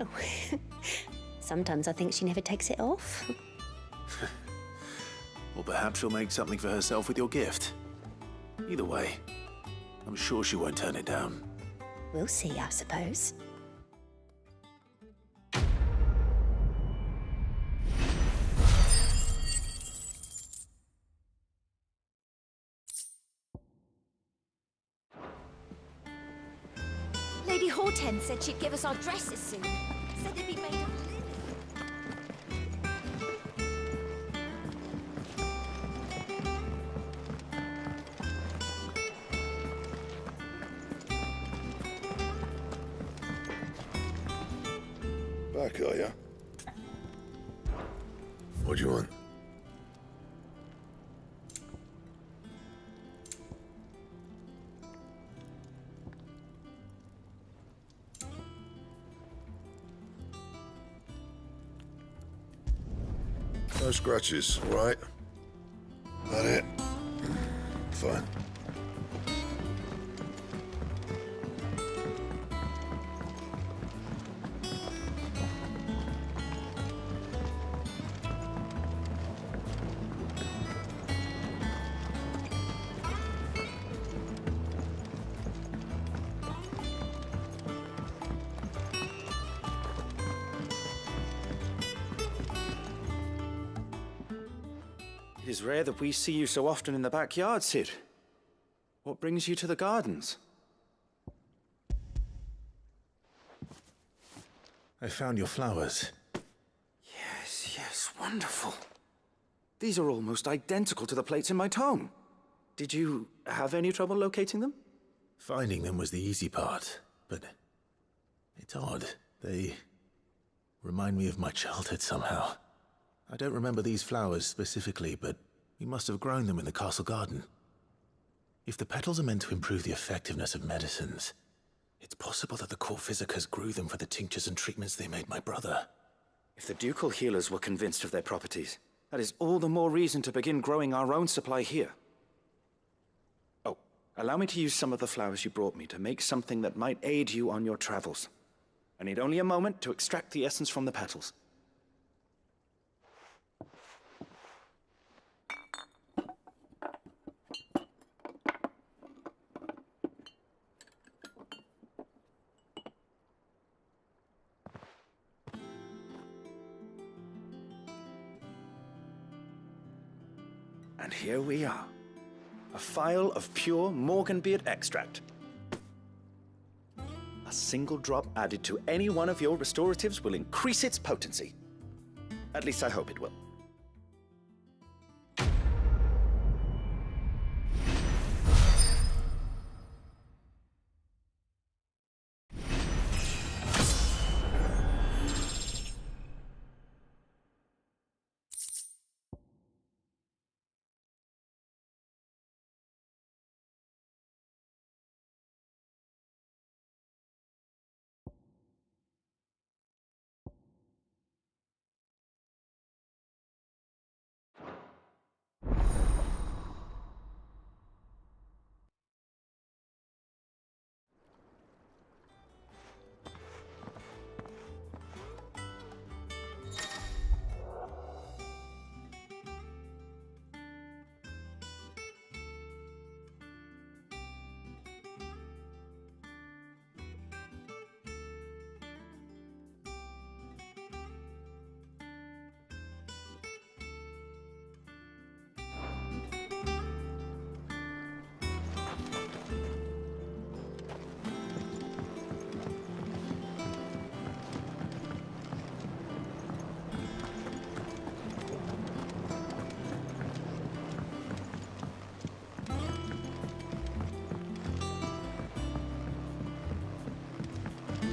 Oh. Sometimes I think she never takes it off. Or perhaps she'll make something for herself with your gift. Either way, I'm sure she won't turn it down. We'll see, I suppose. Lady Hortense said she'd give us our dresses soon. Said they'd be made of linen. Back, are ya? What do you want? No scratches, all right? That it? Fine. It is rare that we see you so often in the backyard, Sid. What brings you to the gardens? I found your flowers. Yes, wonderful. These are almost identical to the plates in my tome. Did you have any trouble locating them? Finding them was the easy part, but it's odd. They remind me of my childhood somehow. I don't remember these flowers specifically, but we must have grown them in the castle garden. If the petals are meant to improve the effectiveness of medicines, it's possible that the court physicers grew them for the tinctures and treatments they made my brother. If the ducal healers were convinced of their properties, that is all the more reason to begin growing our own supply here. Oh, allow me to use some of the flowers you brought me to make something that might aid you on your travels. I need only a moment to extract the essence from the petals. And here we are. A phial of pure Morganbeard extract. A single drop added to any one of your restoratives will increase its potency. At least I hope it will.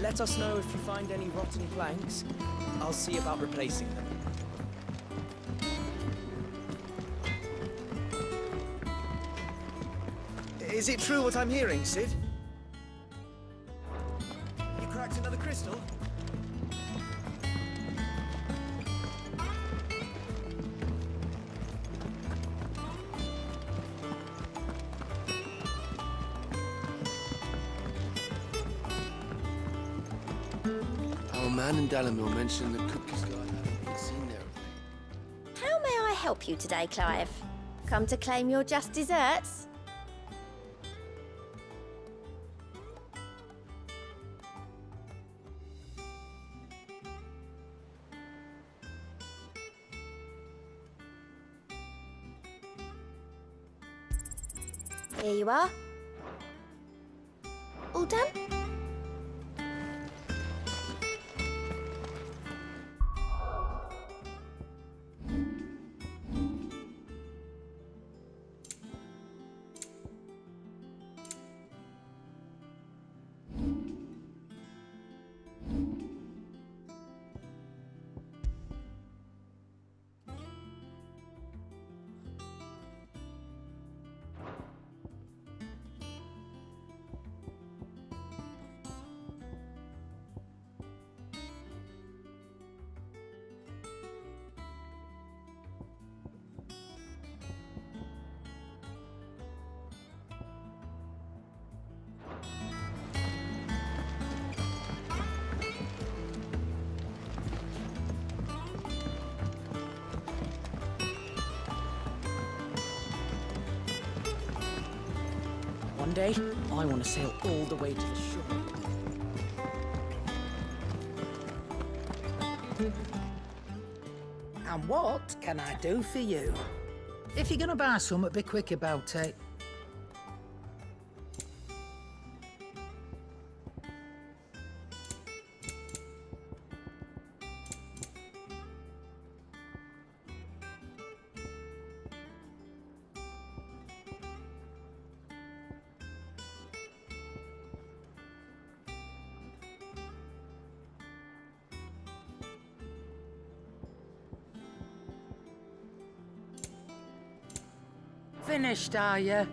Let us know if you find any rotten planks. I'll see about replacing them. Is it true what I'm hearing, Sid? You cracked another crystal? Our man in Dalamil mentioned the cookies guy hadn't been seen there. How may I help you today, Clive? Come to claim your just desserts? Here you are. All done? One day, I want to sail all the way to the shore. And what can I do for you? If you're gonna buy something, be quick about it. Finished, are you?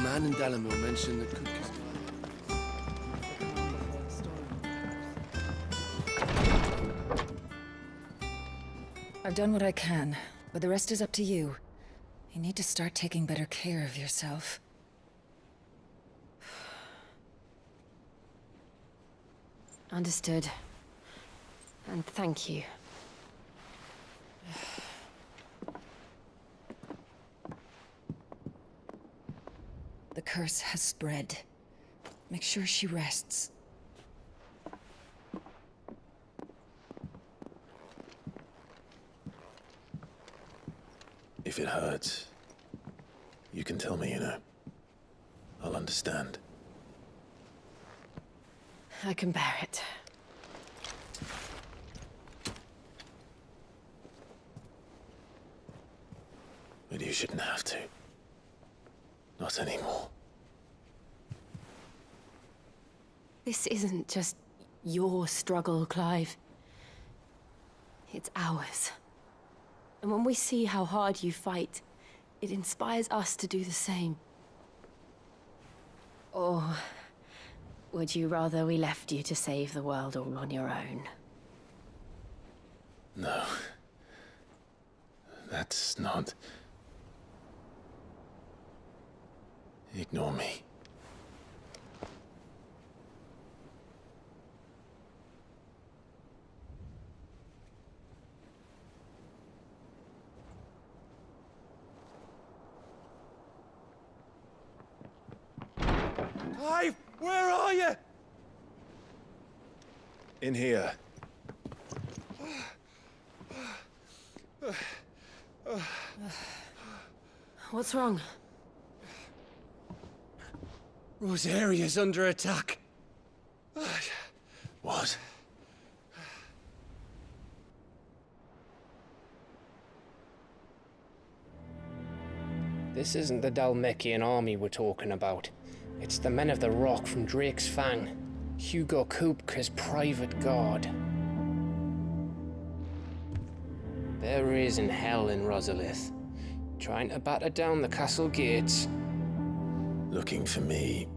man in Delamere mentioned the cookies. I've done what I can, but the rest is up to you. You need to start taking better care of yourself. Understood. And thank you. The curse has spread. Make sure she rests. If it hurts, you can tell me, you know. I'll understand. I can bear it. But you shouldn't have to. Not anymore. This isn't just your struggle, Clive. It's ours. And when we see how hard you fight, it inspires us to do the same. Or would you rather we left you to save the world all on your own? No. That's not... Ignore me. Clive, where are you? In here. What's wrong? Rosaria's under attack. What? This isn't the Dalmekian army we're talking about. It's the men of the Rock from Drake's Fang. Hugo Kupka's private guard. There is in hell in Rosalith, trying to batter down the castle gates. Looking for me?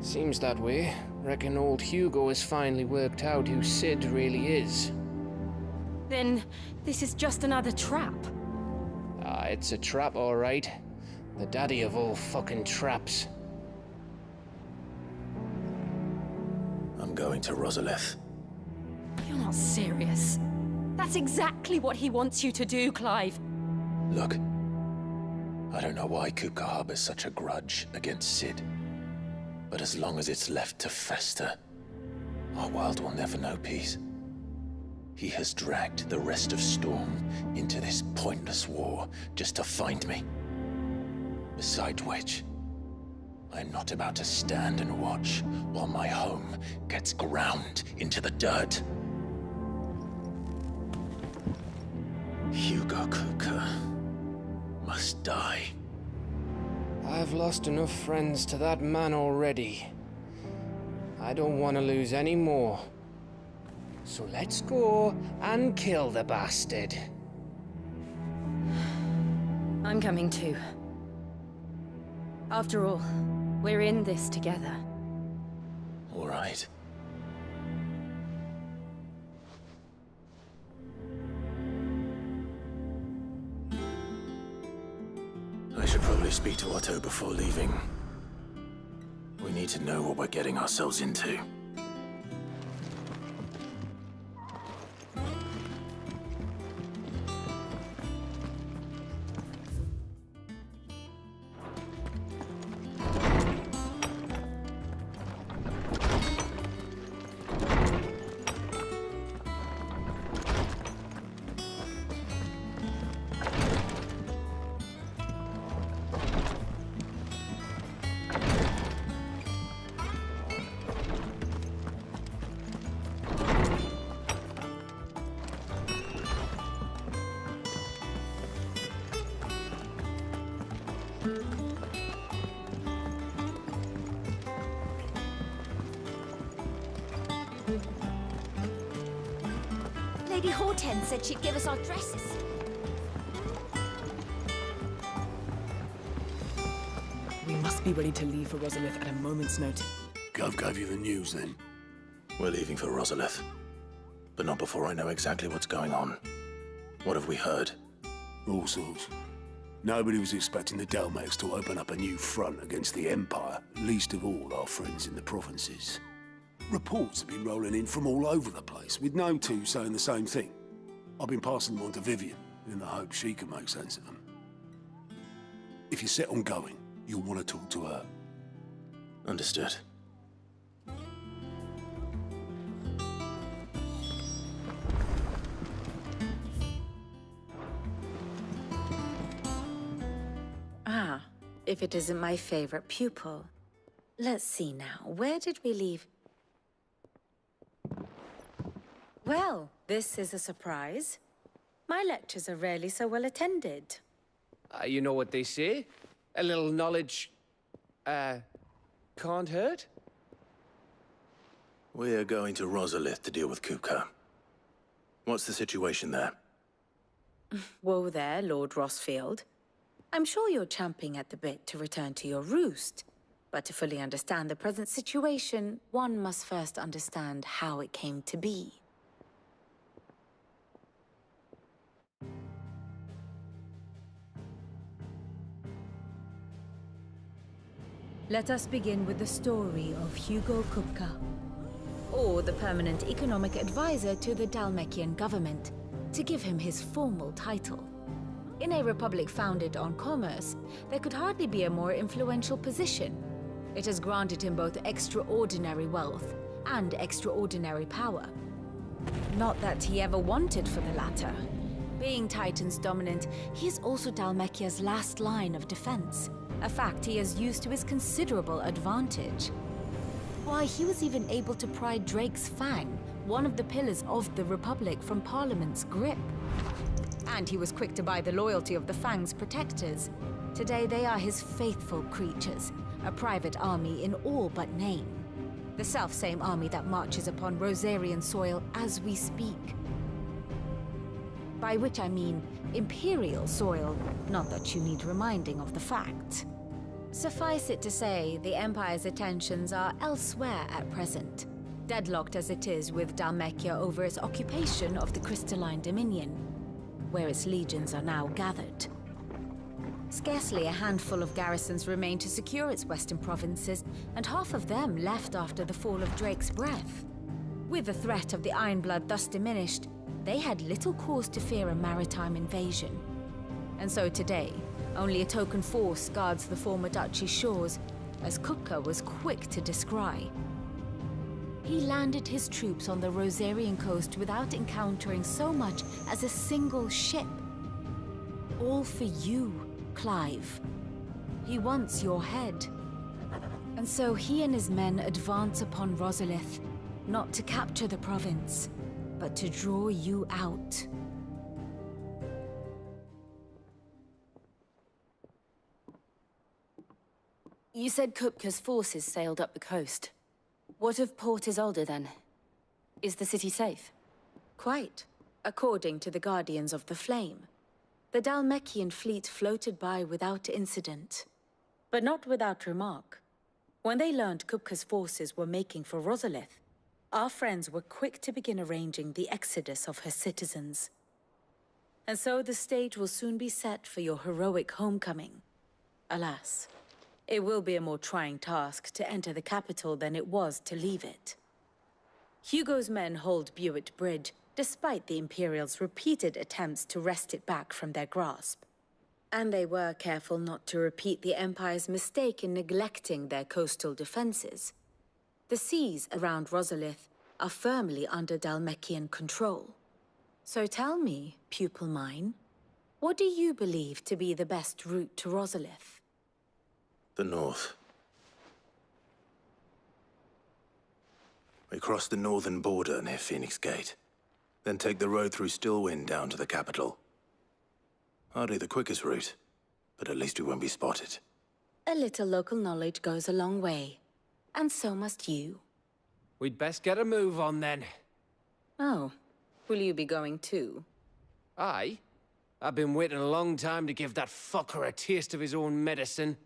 Seems that way. Reckon old Hugo has finally worked out who Sid really is. Then this is just another trap. Ah, it's a trap, all right. The daddy of all fucking traps. I'm going to Rosalith. You're not serious. That's exactly what he wants you to do, Clive. Look, I don't know why Kupka harbors such a grudge against Sid. But as long as it's left to fester, our world will never know peace. He has dragged the rest of Storm into this pointless war just to find me. Besides which, I'm not about to stand and watch while my home gets ground into the dirt. Hugo Kupka must die. I've lost enough friends to that man already. I don't want to lose any more. So let's go and kill the bastard. I'm coming too. After all, we're in this together. All right. I should probably speak to Otto before leaving. We need to know what we're getting ourselves into. Lady Hortense said she'd give us our dresses. must be ready to leave for Rosalith at a moment's notice. Gov gave you the news then? We're leaving for Rosalith. But not before I know exactly what's going on. What have we heard? All sorts. Nobody was expecting the Dalmex to open up a new front against the Empire, least of all our friends in the provinces. Reports have been rolling in from all over the place, with no two saying the same thing. I've been passing them on to Vivian, in the hope she can make sense of them. If you're set on going, you'll want to talk to her. Understood. Ah, if it isn't my favorite pupil. Let's see now, where did we leave? Well, this is a surprise. My lectures are rarely so well attended. You know what they say? A little knowledge, can't hurt? We're going to Rosalith to deal with Kupka. What's the situation there? Whoa there, Lord Rossfield. I'm sure you're champing at the bit to return to your roost. But to fully understand the present situation, one must first understand how it came to be. Let us begin with the story of Hugo Kupka, or the permanent economic advisor to the Dalmekian government, to give him his formal title. In a republic founded on commerce, there could hardly be a more influential position. It has granted him both extraordinary wealth and extraordinary power. Not that he ever wanted for the latter. Being Titan's dominant, he is also Dalmekia's last line of defense, a fact he has used to his considerable advantage. Why, he was even able to pry Drake's Fang, one of the pillars of the Republic, from Parliament's grip. And he was quick to buy the loyalty of the Fang's protectors. Today they are his faithful creatures, a private army in all but name. The self-same army that marches upon Rosarian soil as we speak. By which I mean Imperial soil, not that you need reminding of the fact. Suffice it to say, the Empire's attentions are elsewhere at present, deadlocked as it is with Dalmekia over its occupation of the Crystalline Dominion, where its legions are now gathered. Scarcely a handful of garrisons remain to secure its western provinces, and half of them left after the fall of Drake's Breath. With the threat of the Ironblood thus diminished, they had little cause to fear a maritime invasion. And so today, only a token force guards the former duchy's shores, as Kupka was quick to descry. He landed his troops on the Rosarian coast without encountering so much as a single ship. All for you, Clive. He wants your head. And so he and his men advance upon Rosalith, not to capture the province, but to draw you out. You said Kupka's forces sailed up the coast. What of Port Isolde, then? Is the city safe? Quite, according to the Guardians of the Flame. The Dalmekian fleet floated by without incident. But not without remark. When they learned Kupka's forces were making for Rosalith, our friends were quick to begin arranging the exodus of her citizens. And so the stage will soon be set for your heroic homecoming. Alas, it will be a more trying task to enter the capital than it was to leave it. Hugo's men hold Buet Bridge, despite the Imperials' repeated attempts to wrest it back from their grasp. And they were careful not to repeat the Empire's mistake in neglecting their coastal defenses. The seas around Rosalith are firmly under Dalmekian control. So tell me, pupil mine, what do you believe to be the best route to Rosalith? The north. We cross the northern border near Phoenix Gate, then take the road through Stillwind down to the capital. Hardly the quickest route, but at least we won't be spotted. A little local knowledge goes a long way, and so must you. We'd best get a move on then. Oh, will you be going too? Aye. I've been waiting a long time to give that fucker a taste of his own medicine.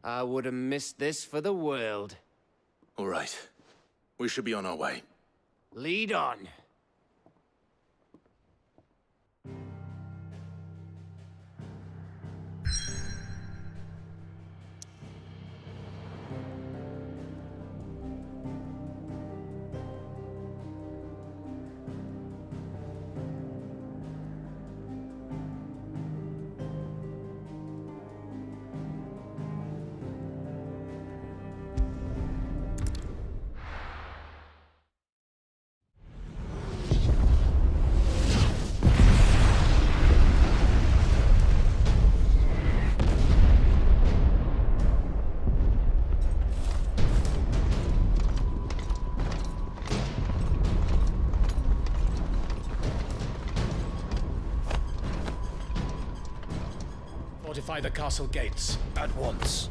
I would have missed this for the world. All right. We should be on our way. Lead on. Fortify the castle gates at once.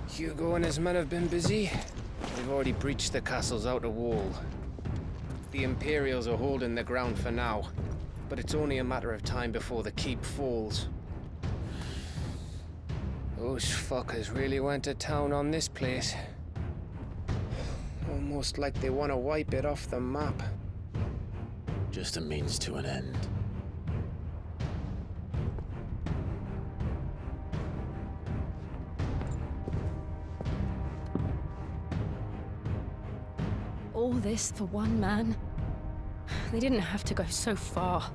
Hugo and his men have been busy. They've already breached the castle's outer wall. The Imperials are holding the ground for now, but it's only a matter of time before the keep falls. Those fuckers really went to town on this place. Almost like they want to wipe it off the map. Just a means to an end. All this for one man? They didn't have to go so far.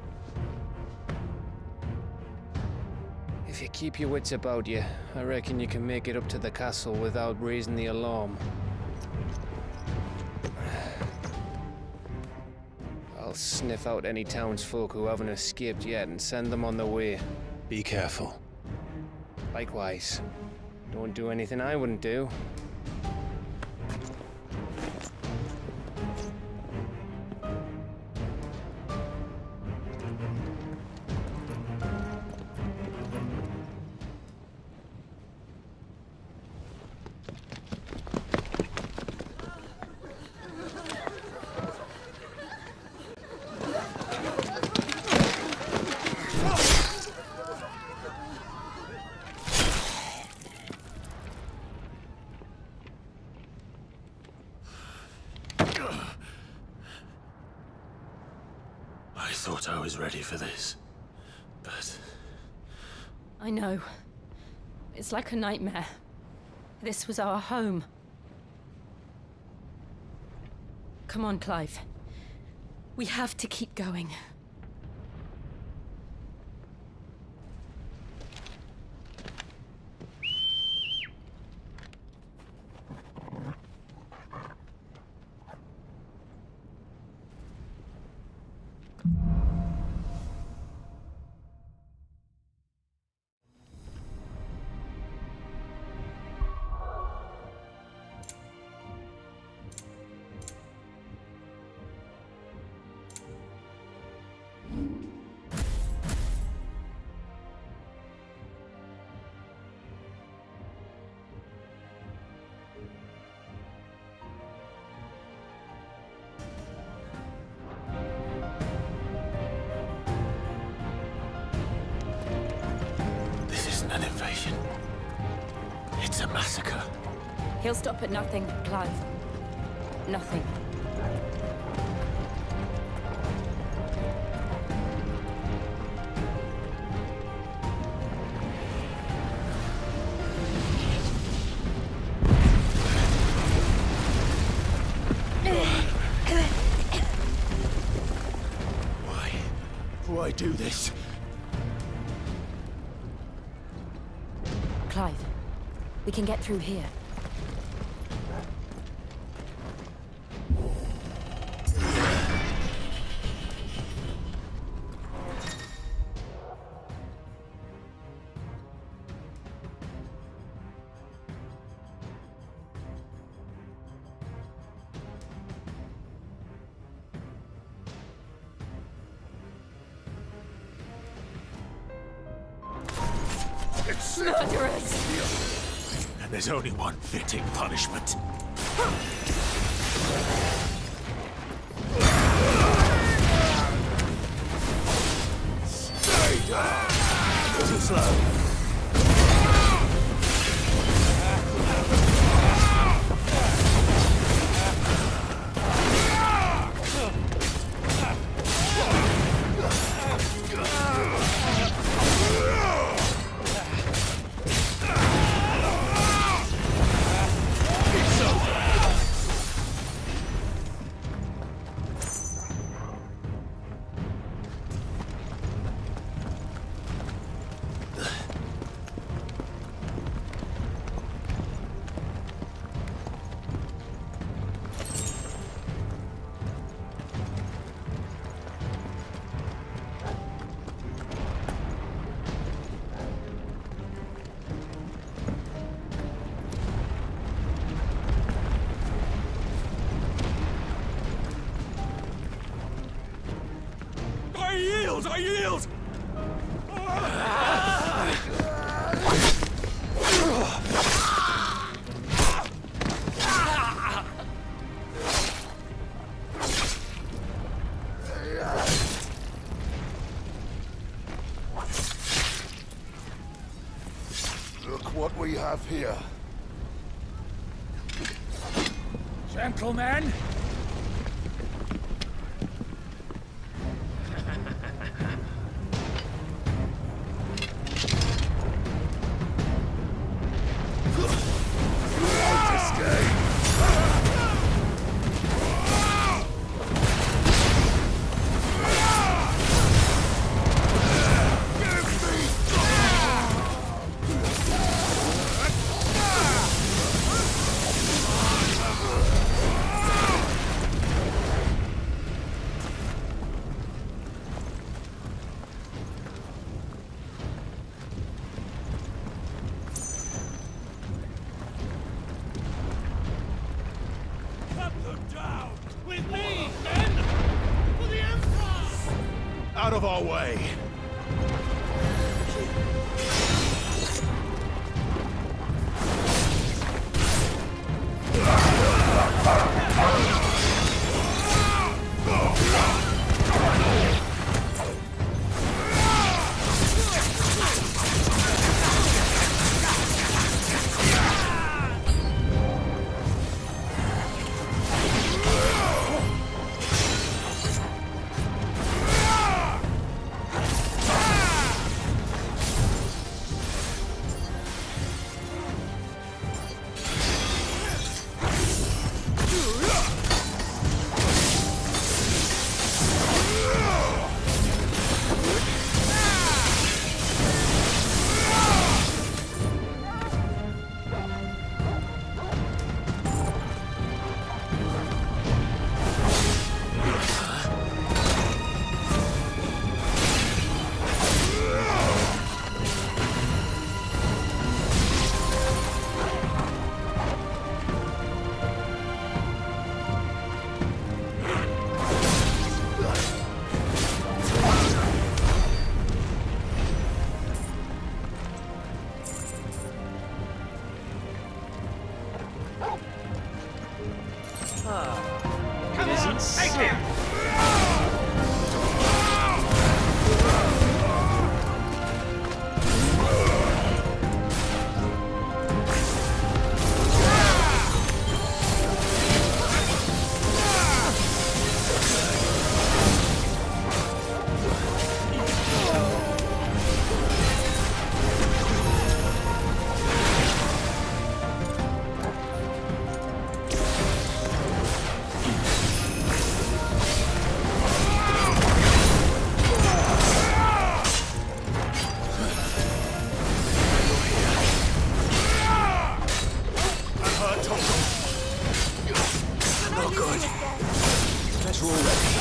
If you keep your wits about you, I reckon you can make it up to the castle without raising the alarm. I'll sniff out any townsfolk who haven't escaped yet and send them on their way. Be careful. Likewise. Don't do anything I wouldn't do. I thought I was ready for this, but... I know. It's like a nightmare. This was our home. Come on, Clive. We have to keep going. An invasion. It's a massacre. He'll stop at nothing, Clive. Nothing. Why do this? Clive, we can get through here. It's murderers! There's only one fitting punishment. Stay down! Too slow. I yield! Look what we have here. Gentlemen! Out of our way! It is insane. Not good. Better already.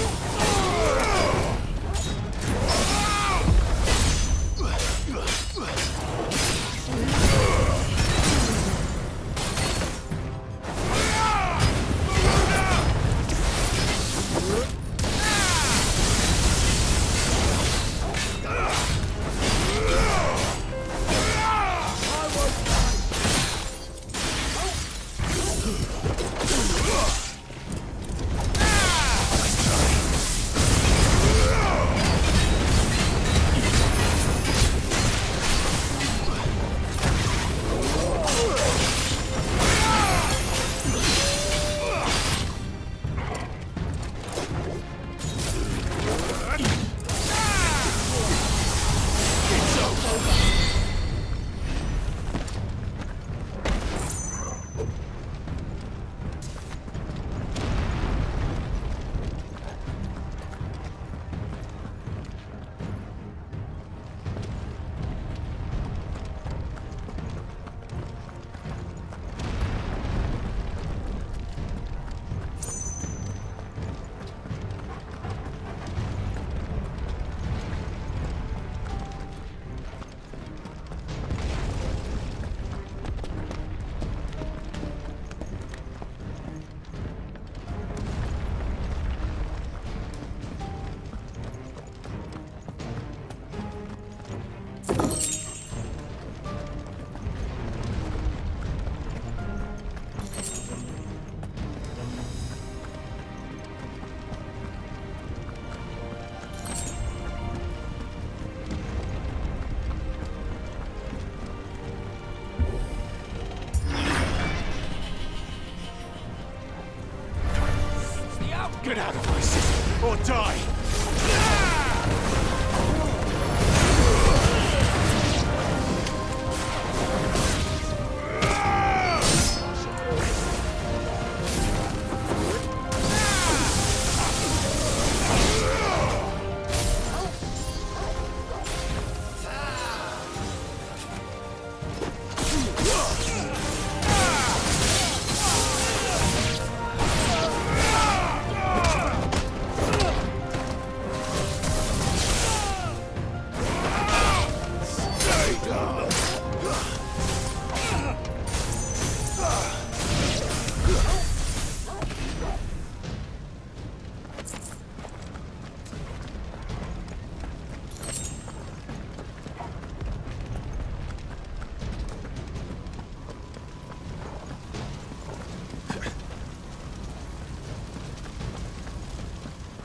Get out of my system, or die!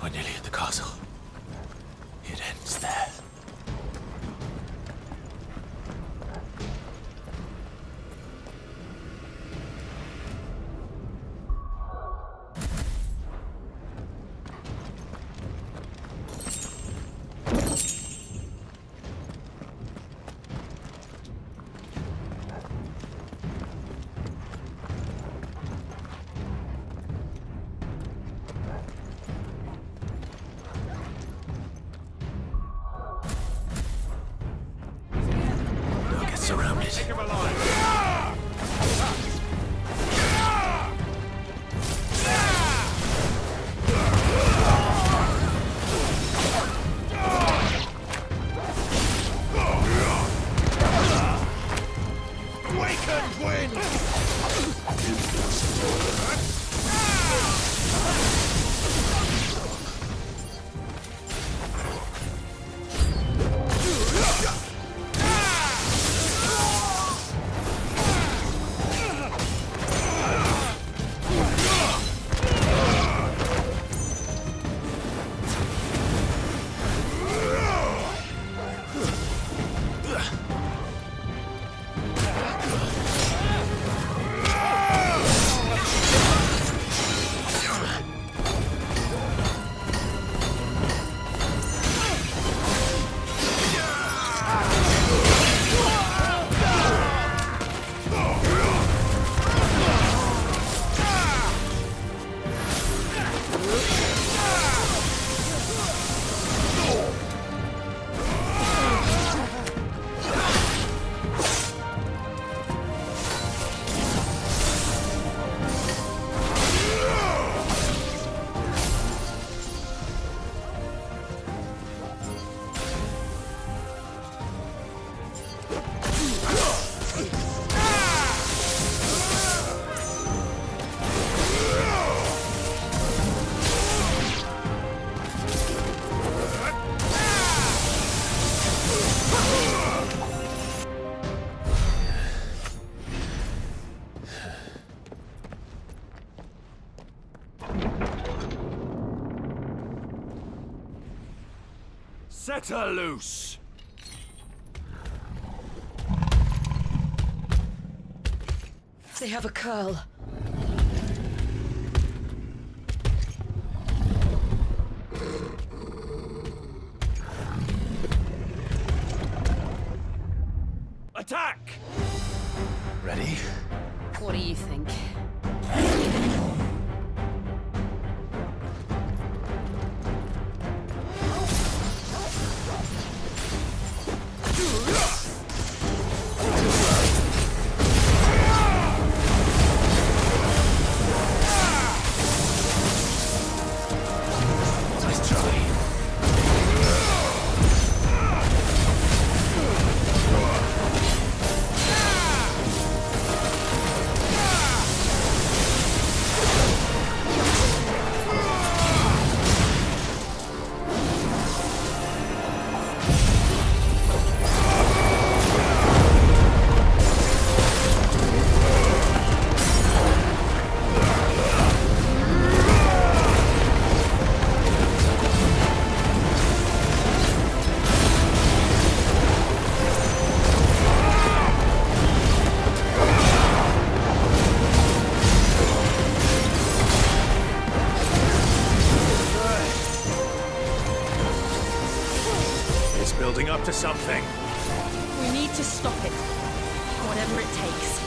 We're nearly at the castle. It ends there. Surrounded. Take him alive! Awakened wind! Set her loose! They have a curl. Attack! Ready? What do you think? to something. We need to stop it. Whatever it takes.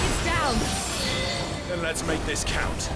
It's down. Then let's make this count.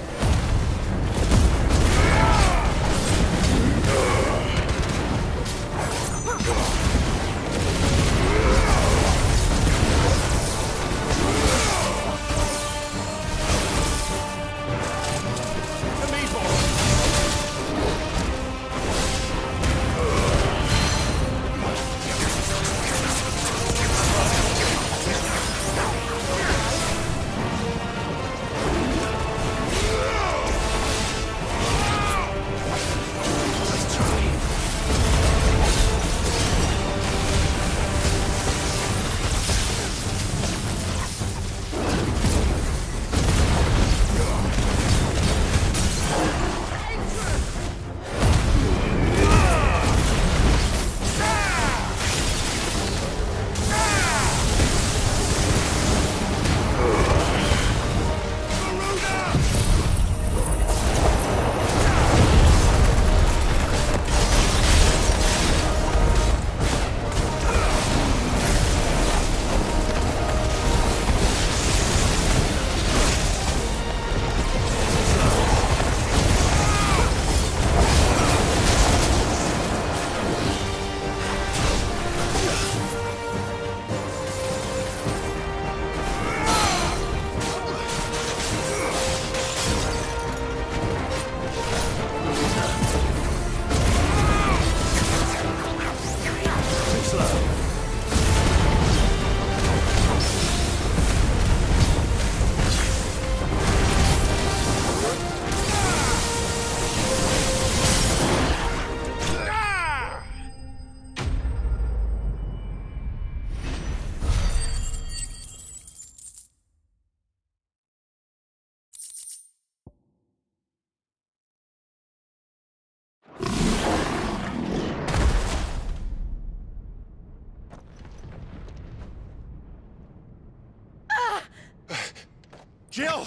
Jill!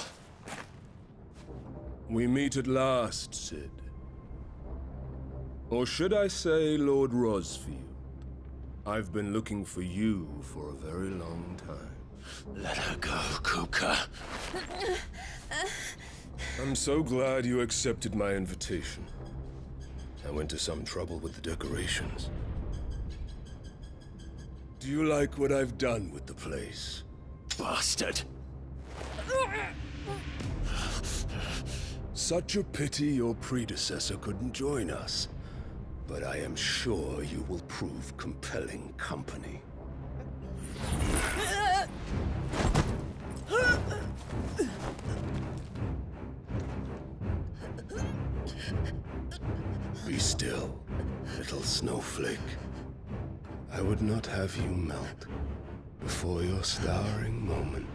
We meet at last, Sid. Or should I say, Lord Rosfield? I've been looking for you for a very long time. Let her go, Kuka. I'm so glad you accepted my invitation. I went to some trouble with the decorations. Do you like what I've done with the place? Bastard! Such a pity your predecessor couldn't join us. But I am sure you will prove compelling company. Be still, little snowflake. I would not have you melt before your starring moment.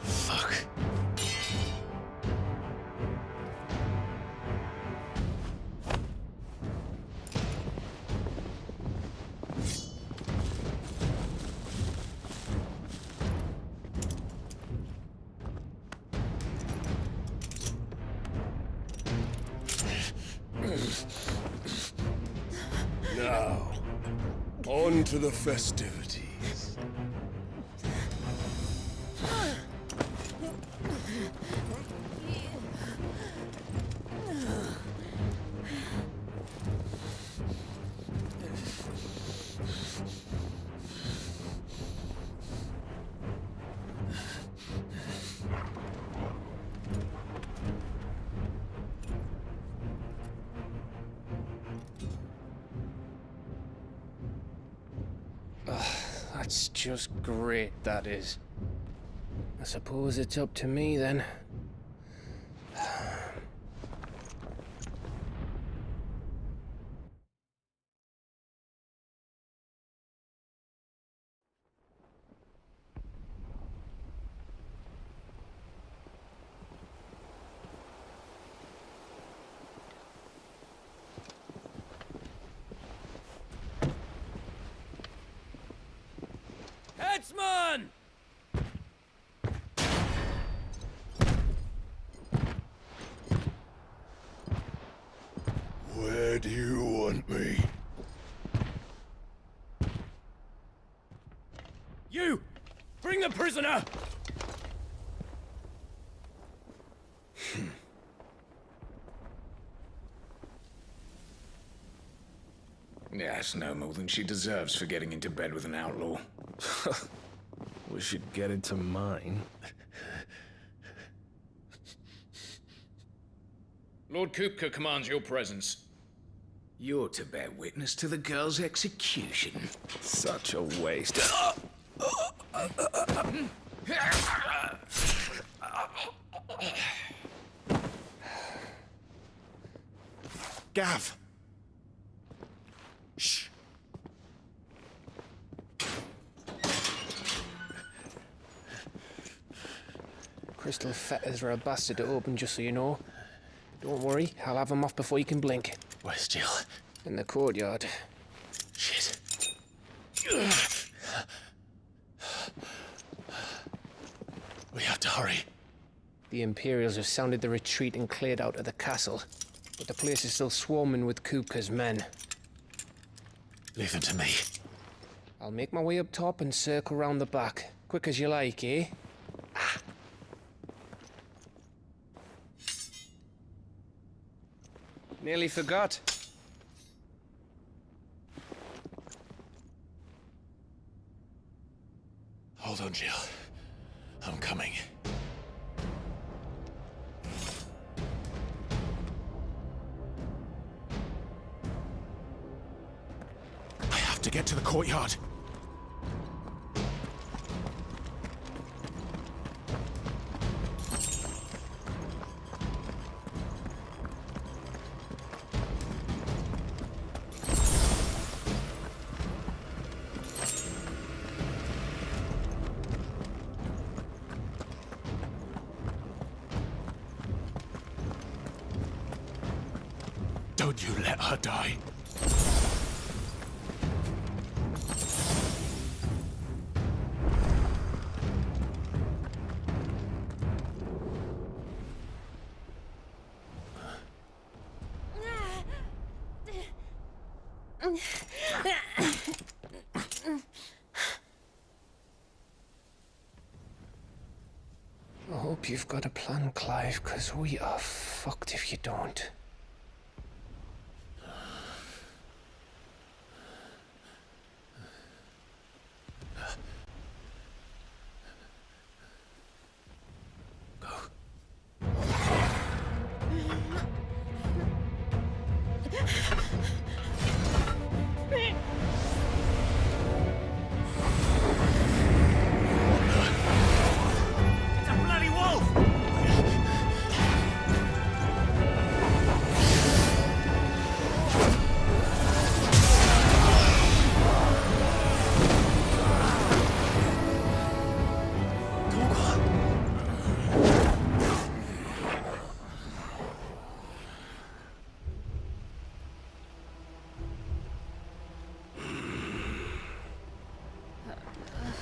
Fuck. Now, on to the festivities. That's just great, that is. I suppose it's up to me then. Headsman! Where do you want me? You! Bring the prisoner! Yes, no more than she deserves for getting into bed with an outlaw. We should get into mine. Lord Kupka commands your presence. You're to bear witness to the girl's execution. Such a waste. Gav! Shh! Crystal fetters are a bastard to open, just so you know. Don't worry, I'll have them off before you can blink. Where's Jill? In the courtyard. Shit. We have to hurry. The Imperials have sounded the retreat and cleared out of the castle. But the place is still swarming with Kupka's men. Leave them to me. I'll make my way up top and circle round the back. Quick as you like, eh? Nearly forgot. Hold on, Jill. I'm coming. I have to get to the courtyard. Don't you let her die. I hope you've got a plan, Clive, because we are fucked if you don't.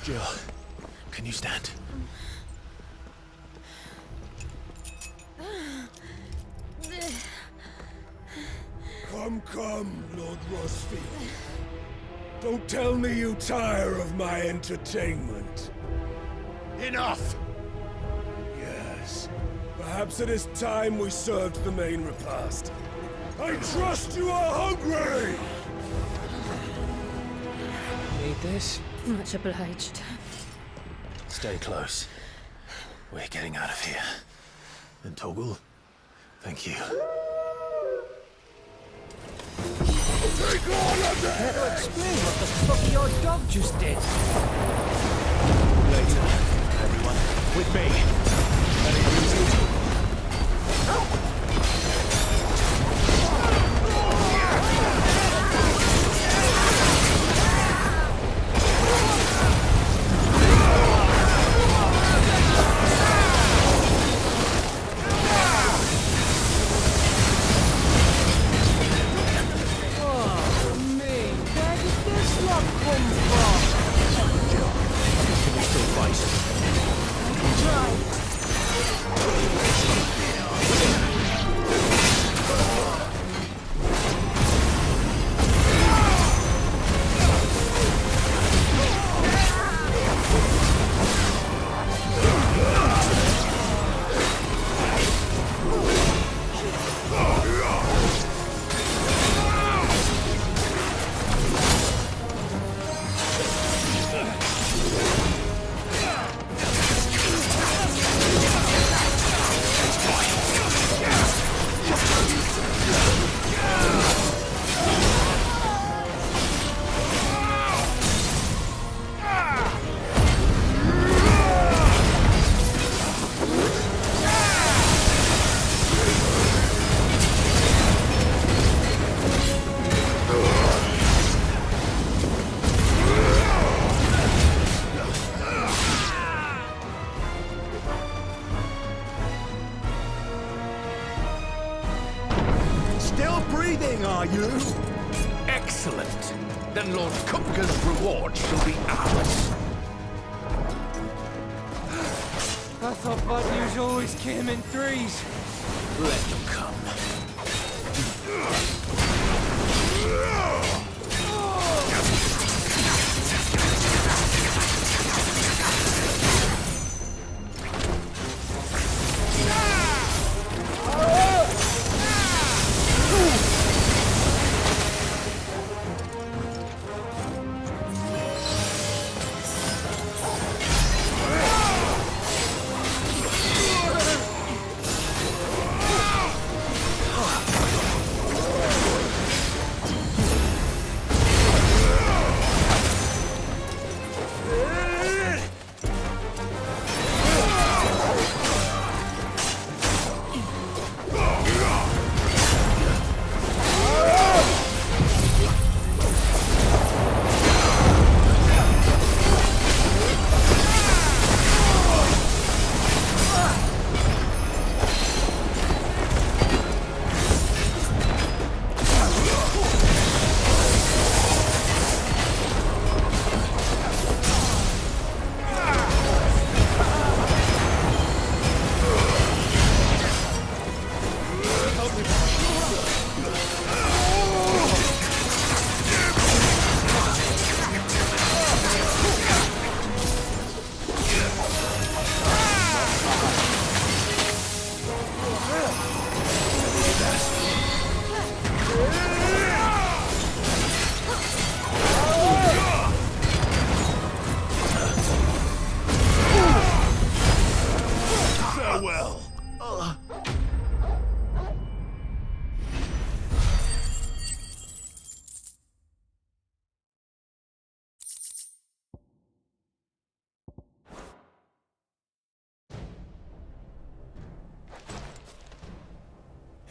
Jill, can you stand? Come, Lord Rosfield. Don't tell me you tire of my entertainment. Enough! Yes. Perhaps it is time we served the main repast. I trust you are hungry! Need this? Much obliged. Stay close. We're getting out of here. And Toggle, thank you. Take all of them! Care to explain what the fuck your dog just did? Later, everyone. With me. Anything easy? Are you? Excellent. Then Lord Kupka's reward shall be ours. I thought bad news always came in threes. Let them come.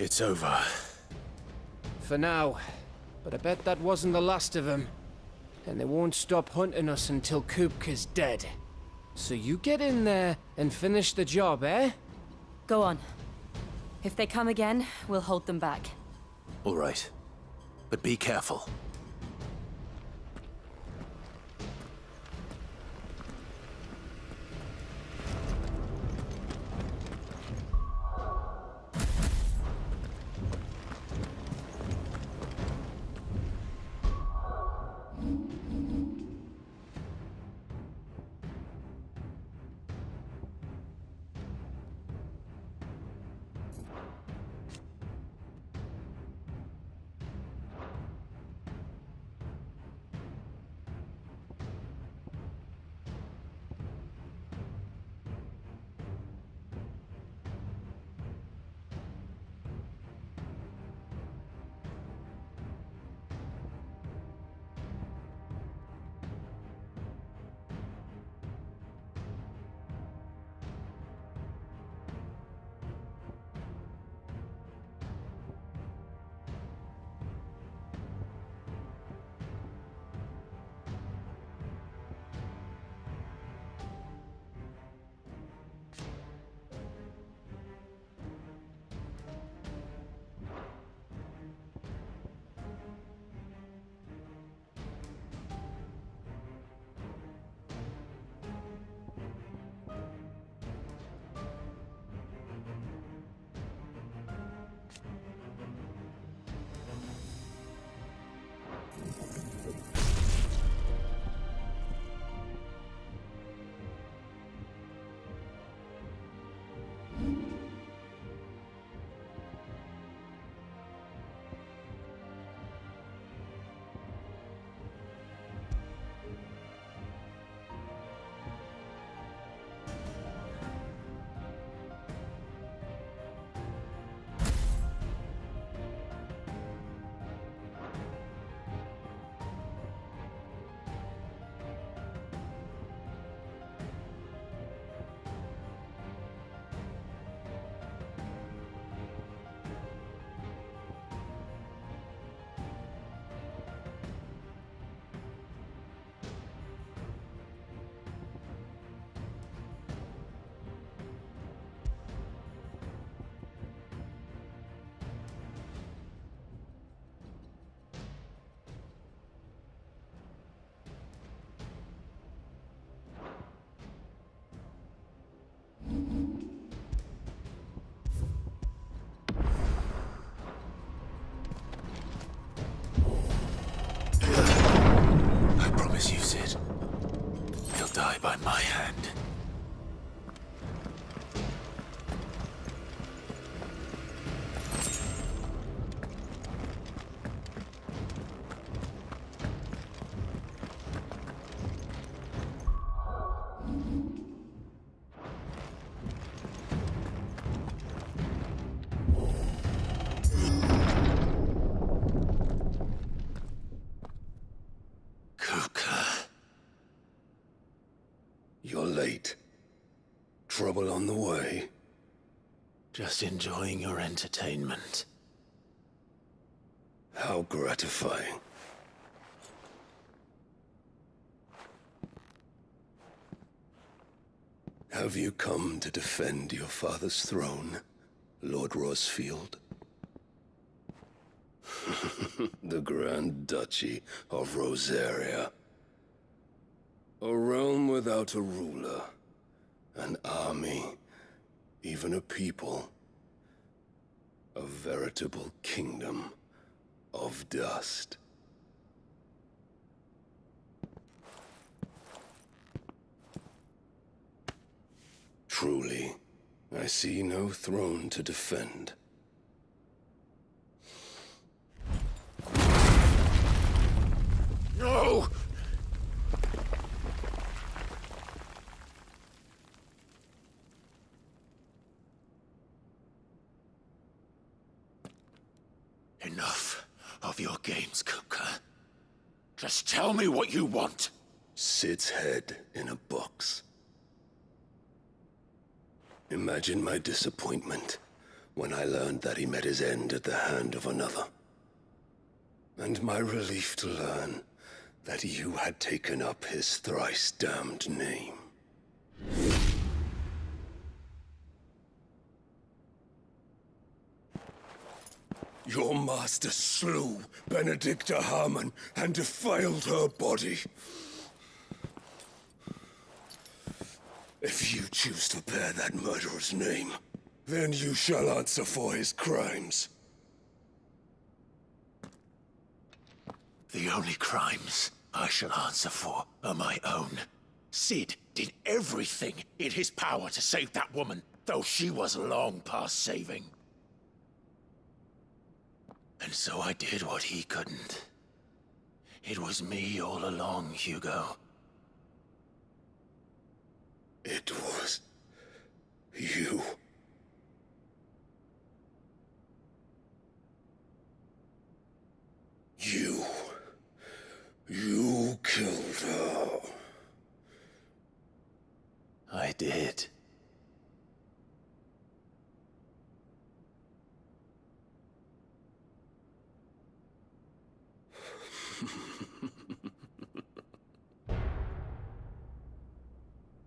It's over. For now. But I bet that wasn't the last of them. And they won't stop hunting us until Kupka's dead. So you get in there and finish the job, eh? Go on. If they come again, we'll hold them back. All right. But be careful. my hand. You're late. Trouble on the way? Just enjoying your entertainment. How gratifying. Have you come to defend your father's throne, Lord Rosfield? The Grand Duchy of Rosaria. A realm without a ruler, an army, even a people. A veritable kingdom of dust. Truly, I see no throne to defend. No! Enough of your games, Kuka. Just tell me what you want. Sid's head in a box. Imagine my disappointment when I learned that he met his end at the hand of another. And my relief to learn that you had taken up his thrice-damned name. Your master slew Benedicta Harmon and defiled her body. If you choose to bear that murderer's name, then you shall answer for his crimes. The only crimes I shall answer for are my own. Sid did everything in his power to save that woman, though she was long past saving. And so I did what he couldn't. It was me all along, Hugo. It was you. You killed her. I did.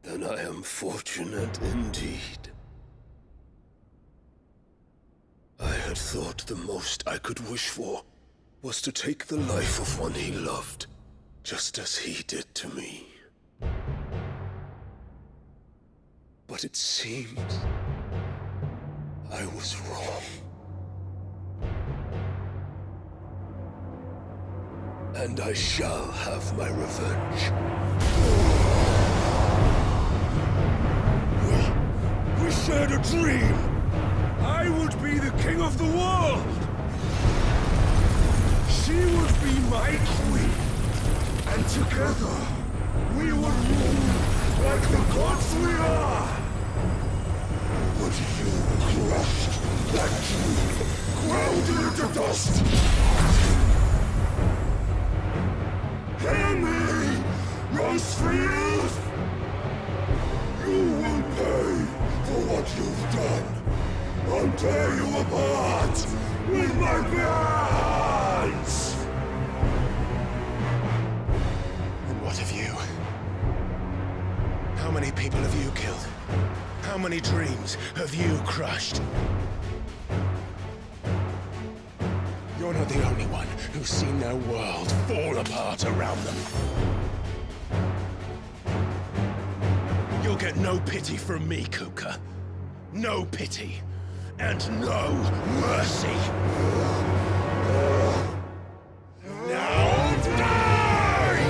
Then I am fortunate indeed. I had thought the most I could wish for was to take the life of one he loved, just as he did to me. But it seems I was wrong. And I shall have my revenge. We shared a dream! I would be the king of the world! She would be my queen! And together, we would rule like the gods we are! But you crushed that dream, ground it into dust! Hear me, Rosfield! You will pay for what you've done. I'll tear you apart with my bare hands! And what of you? How many people have you killed? How many dreams have you crushed? You're not the only one who's seen their world fall apart around them. You'll get no pity from me, Kuka. No pity. And no mercy. Now die!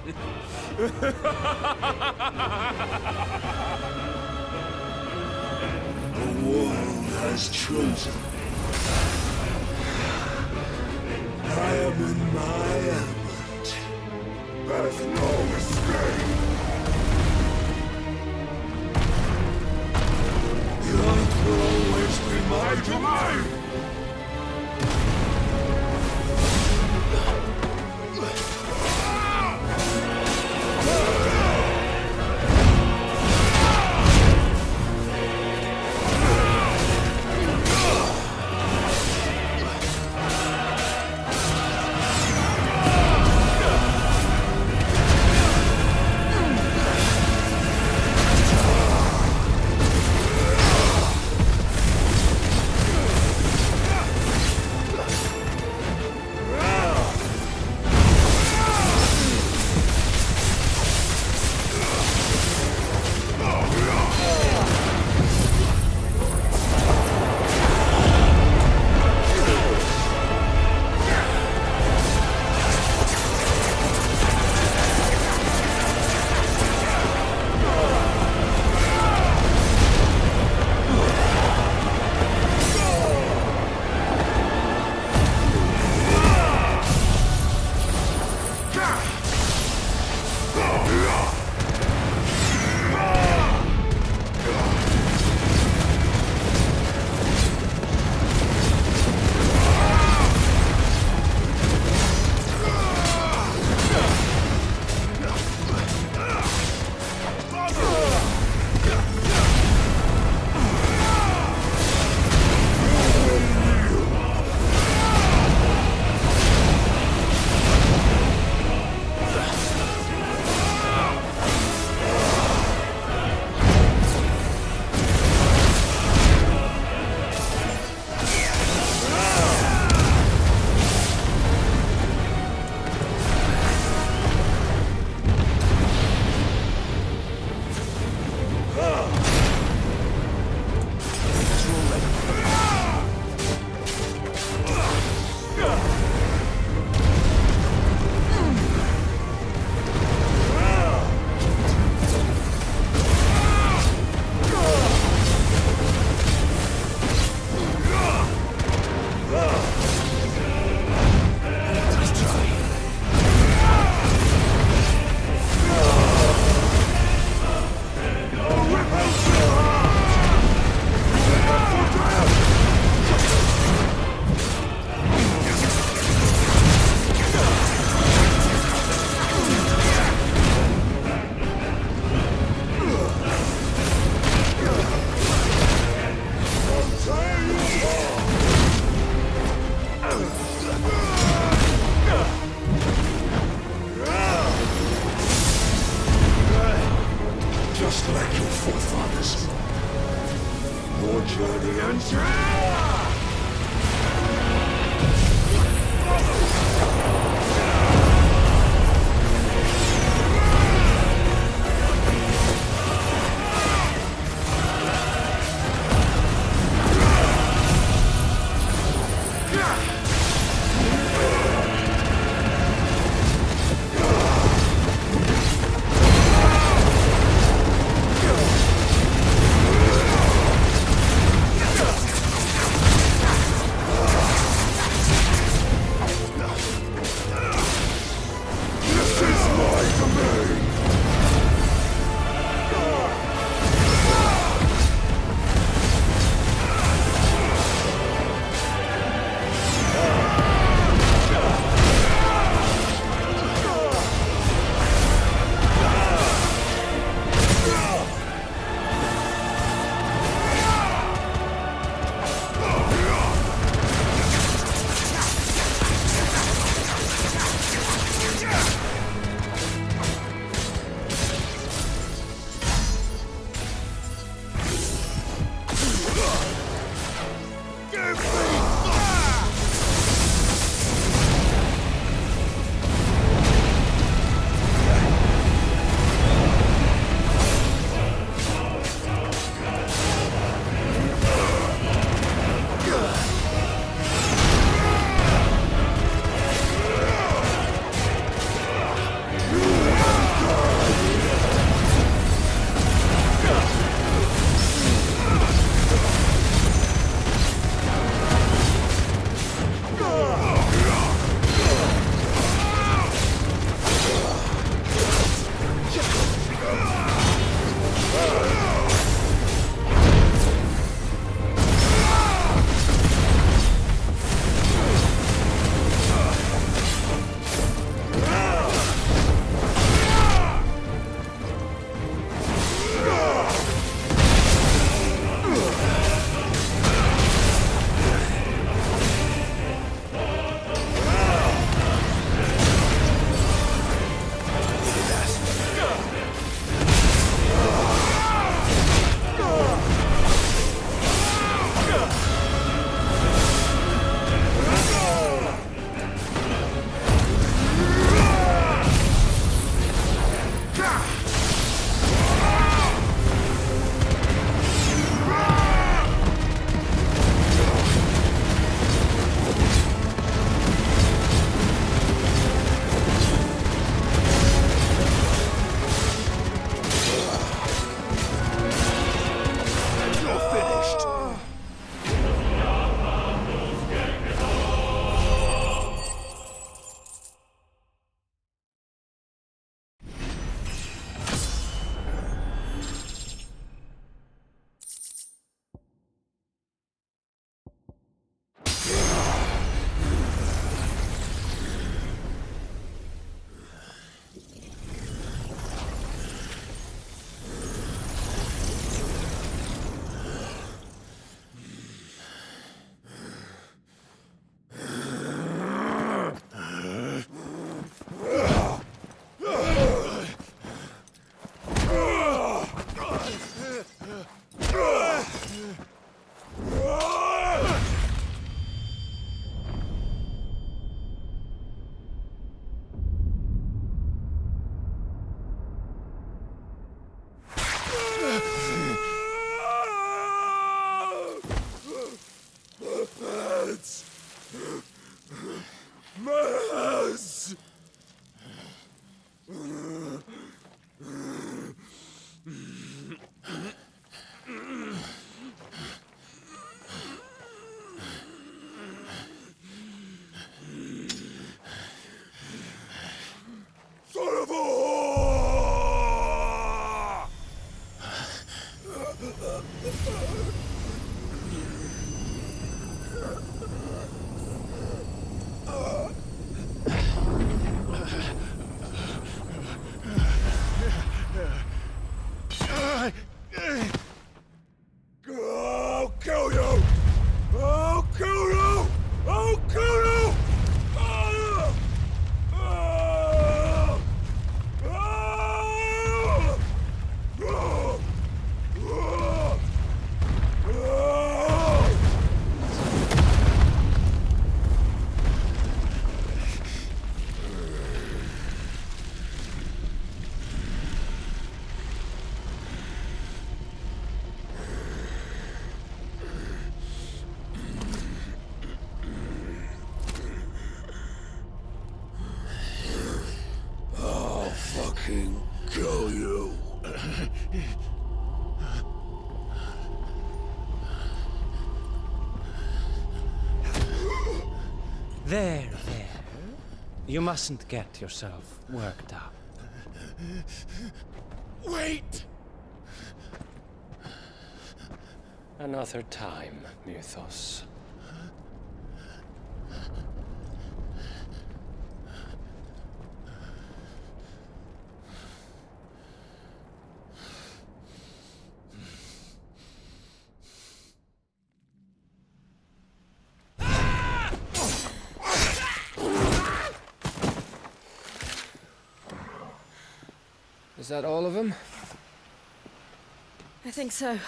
The world has chosen. I am in my element. There's no escape. The earth will always be my domain. fucking kill you. There. You mustn't get yourself worked up. Wait! Another time, Mythos. Is that all of them? I think so.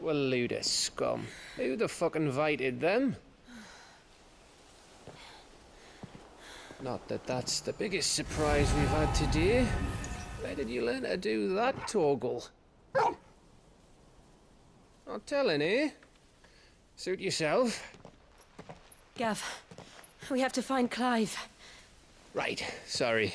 Well, load of scum. Who the fuck invited them? Not that that's the biggest surprise we've had today. Where did you learn to do that, Toggle? Not telling, eh? Suit yourself. Gav, we have to find Clive. Right, sorry.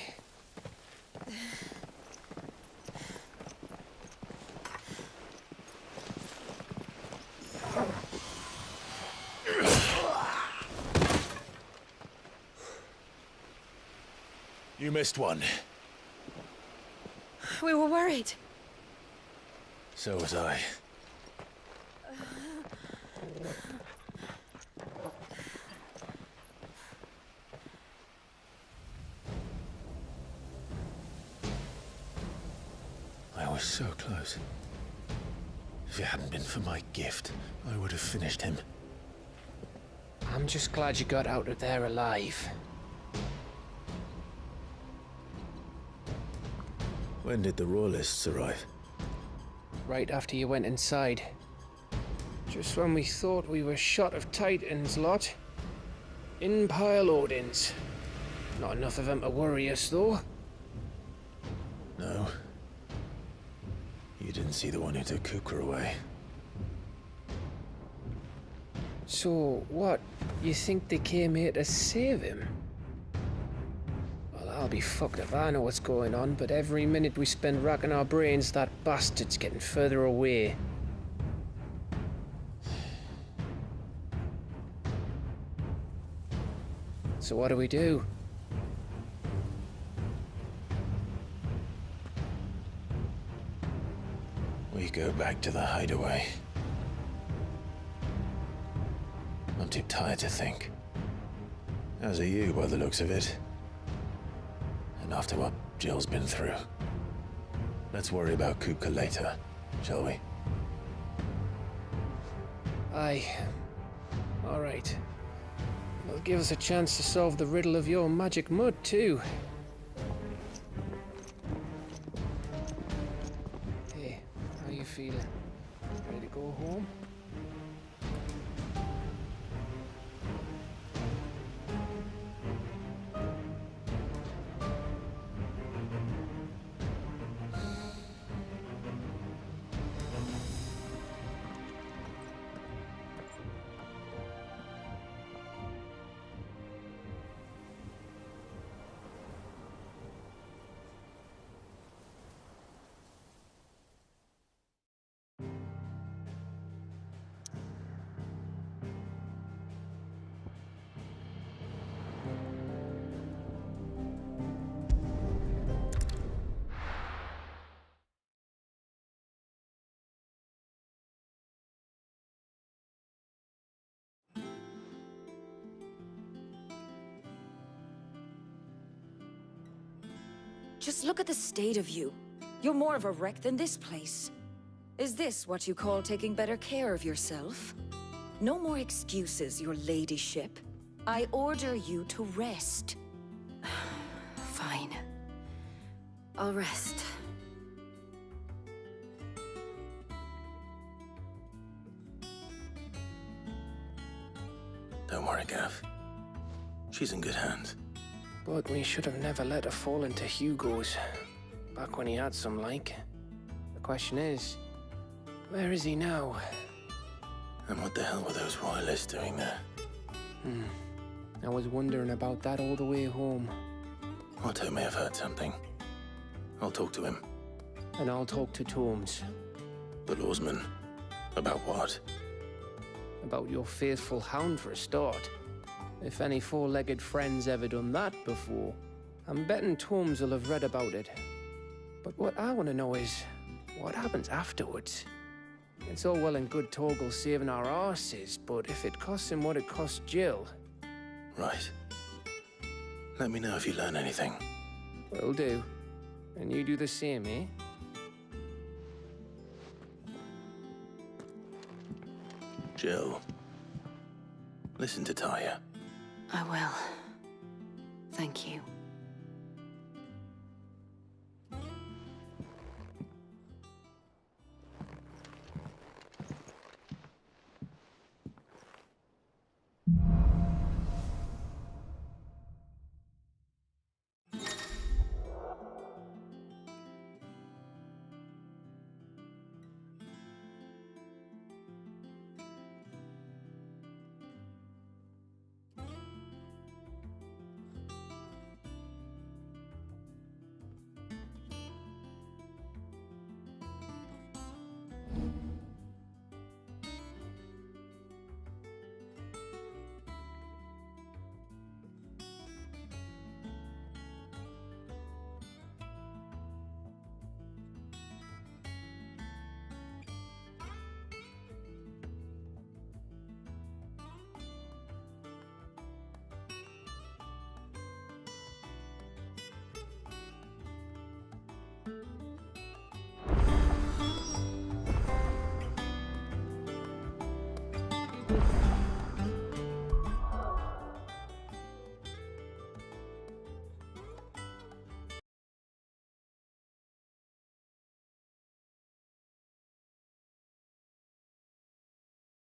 You missed one. We were worried. So was I. I was so close. If it hadn't been for my gift, I would have finished him. I'm just glad you got out of there alive. When did the Royalists arrive? Right after you went inside. Just when we thought we were shot of Titans, lot. In pile Odins. Not enough of them to worry us, though. No. You didn't see the one who took Kukra away. So, what? You think they came here to save him? Well, I'll be fucked if I know what's going on, but every minute we spend racking our brains, that bastard's getting further away. So what do we do? We go back to the hideaway. I'm too tired to think. As are you, by the looks of it. And after what Jill's been through. Let's worry about Kupka later, shall we? Aye. All right. It'll give us a chance to solve the riddle of your magic mud, too. Hey, how you feeling? Ready to go home? Just look at the state of you. You're more of a wreck than this place. Is this what you call taking better care of yourself? No more excuses, your ladyship. I order you to rest. Fine. I'll rest. Don't worry, Gav. She's in good hands. But we should have never let her fall into Hugo's. Back when he had some like. The question is, where is he now? And what the hell were those royalists doing there? I was wondering about that all the way home. Otto may have heard something. I'll talk to him. And I'll talk to Torms. The lawsman? About what? About your faithful hound for a start. If any four-legged friend's ever done that before, I'm betting Torms will have read about it. But what I want to know is, what happens afterwards? It's all well and good Torgal saving our arses, but if it costs him what it cost Jill... Right. Let me know if you learn anything. Will do. And you do the same, eh? Jill, listen to Taya. I will. Thank you.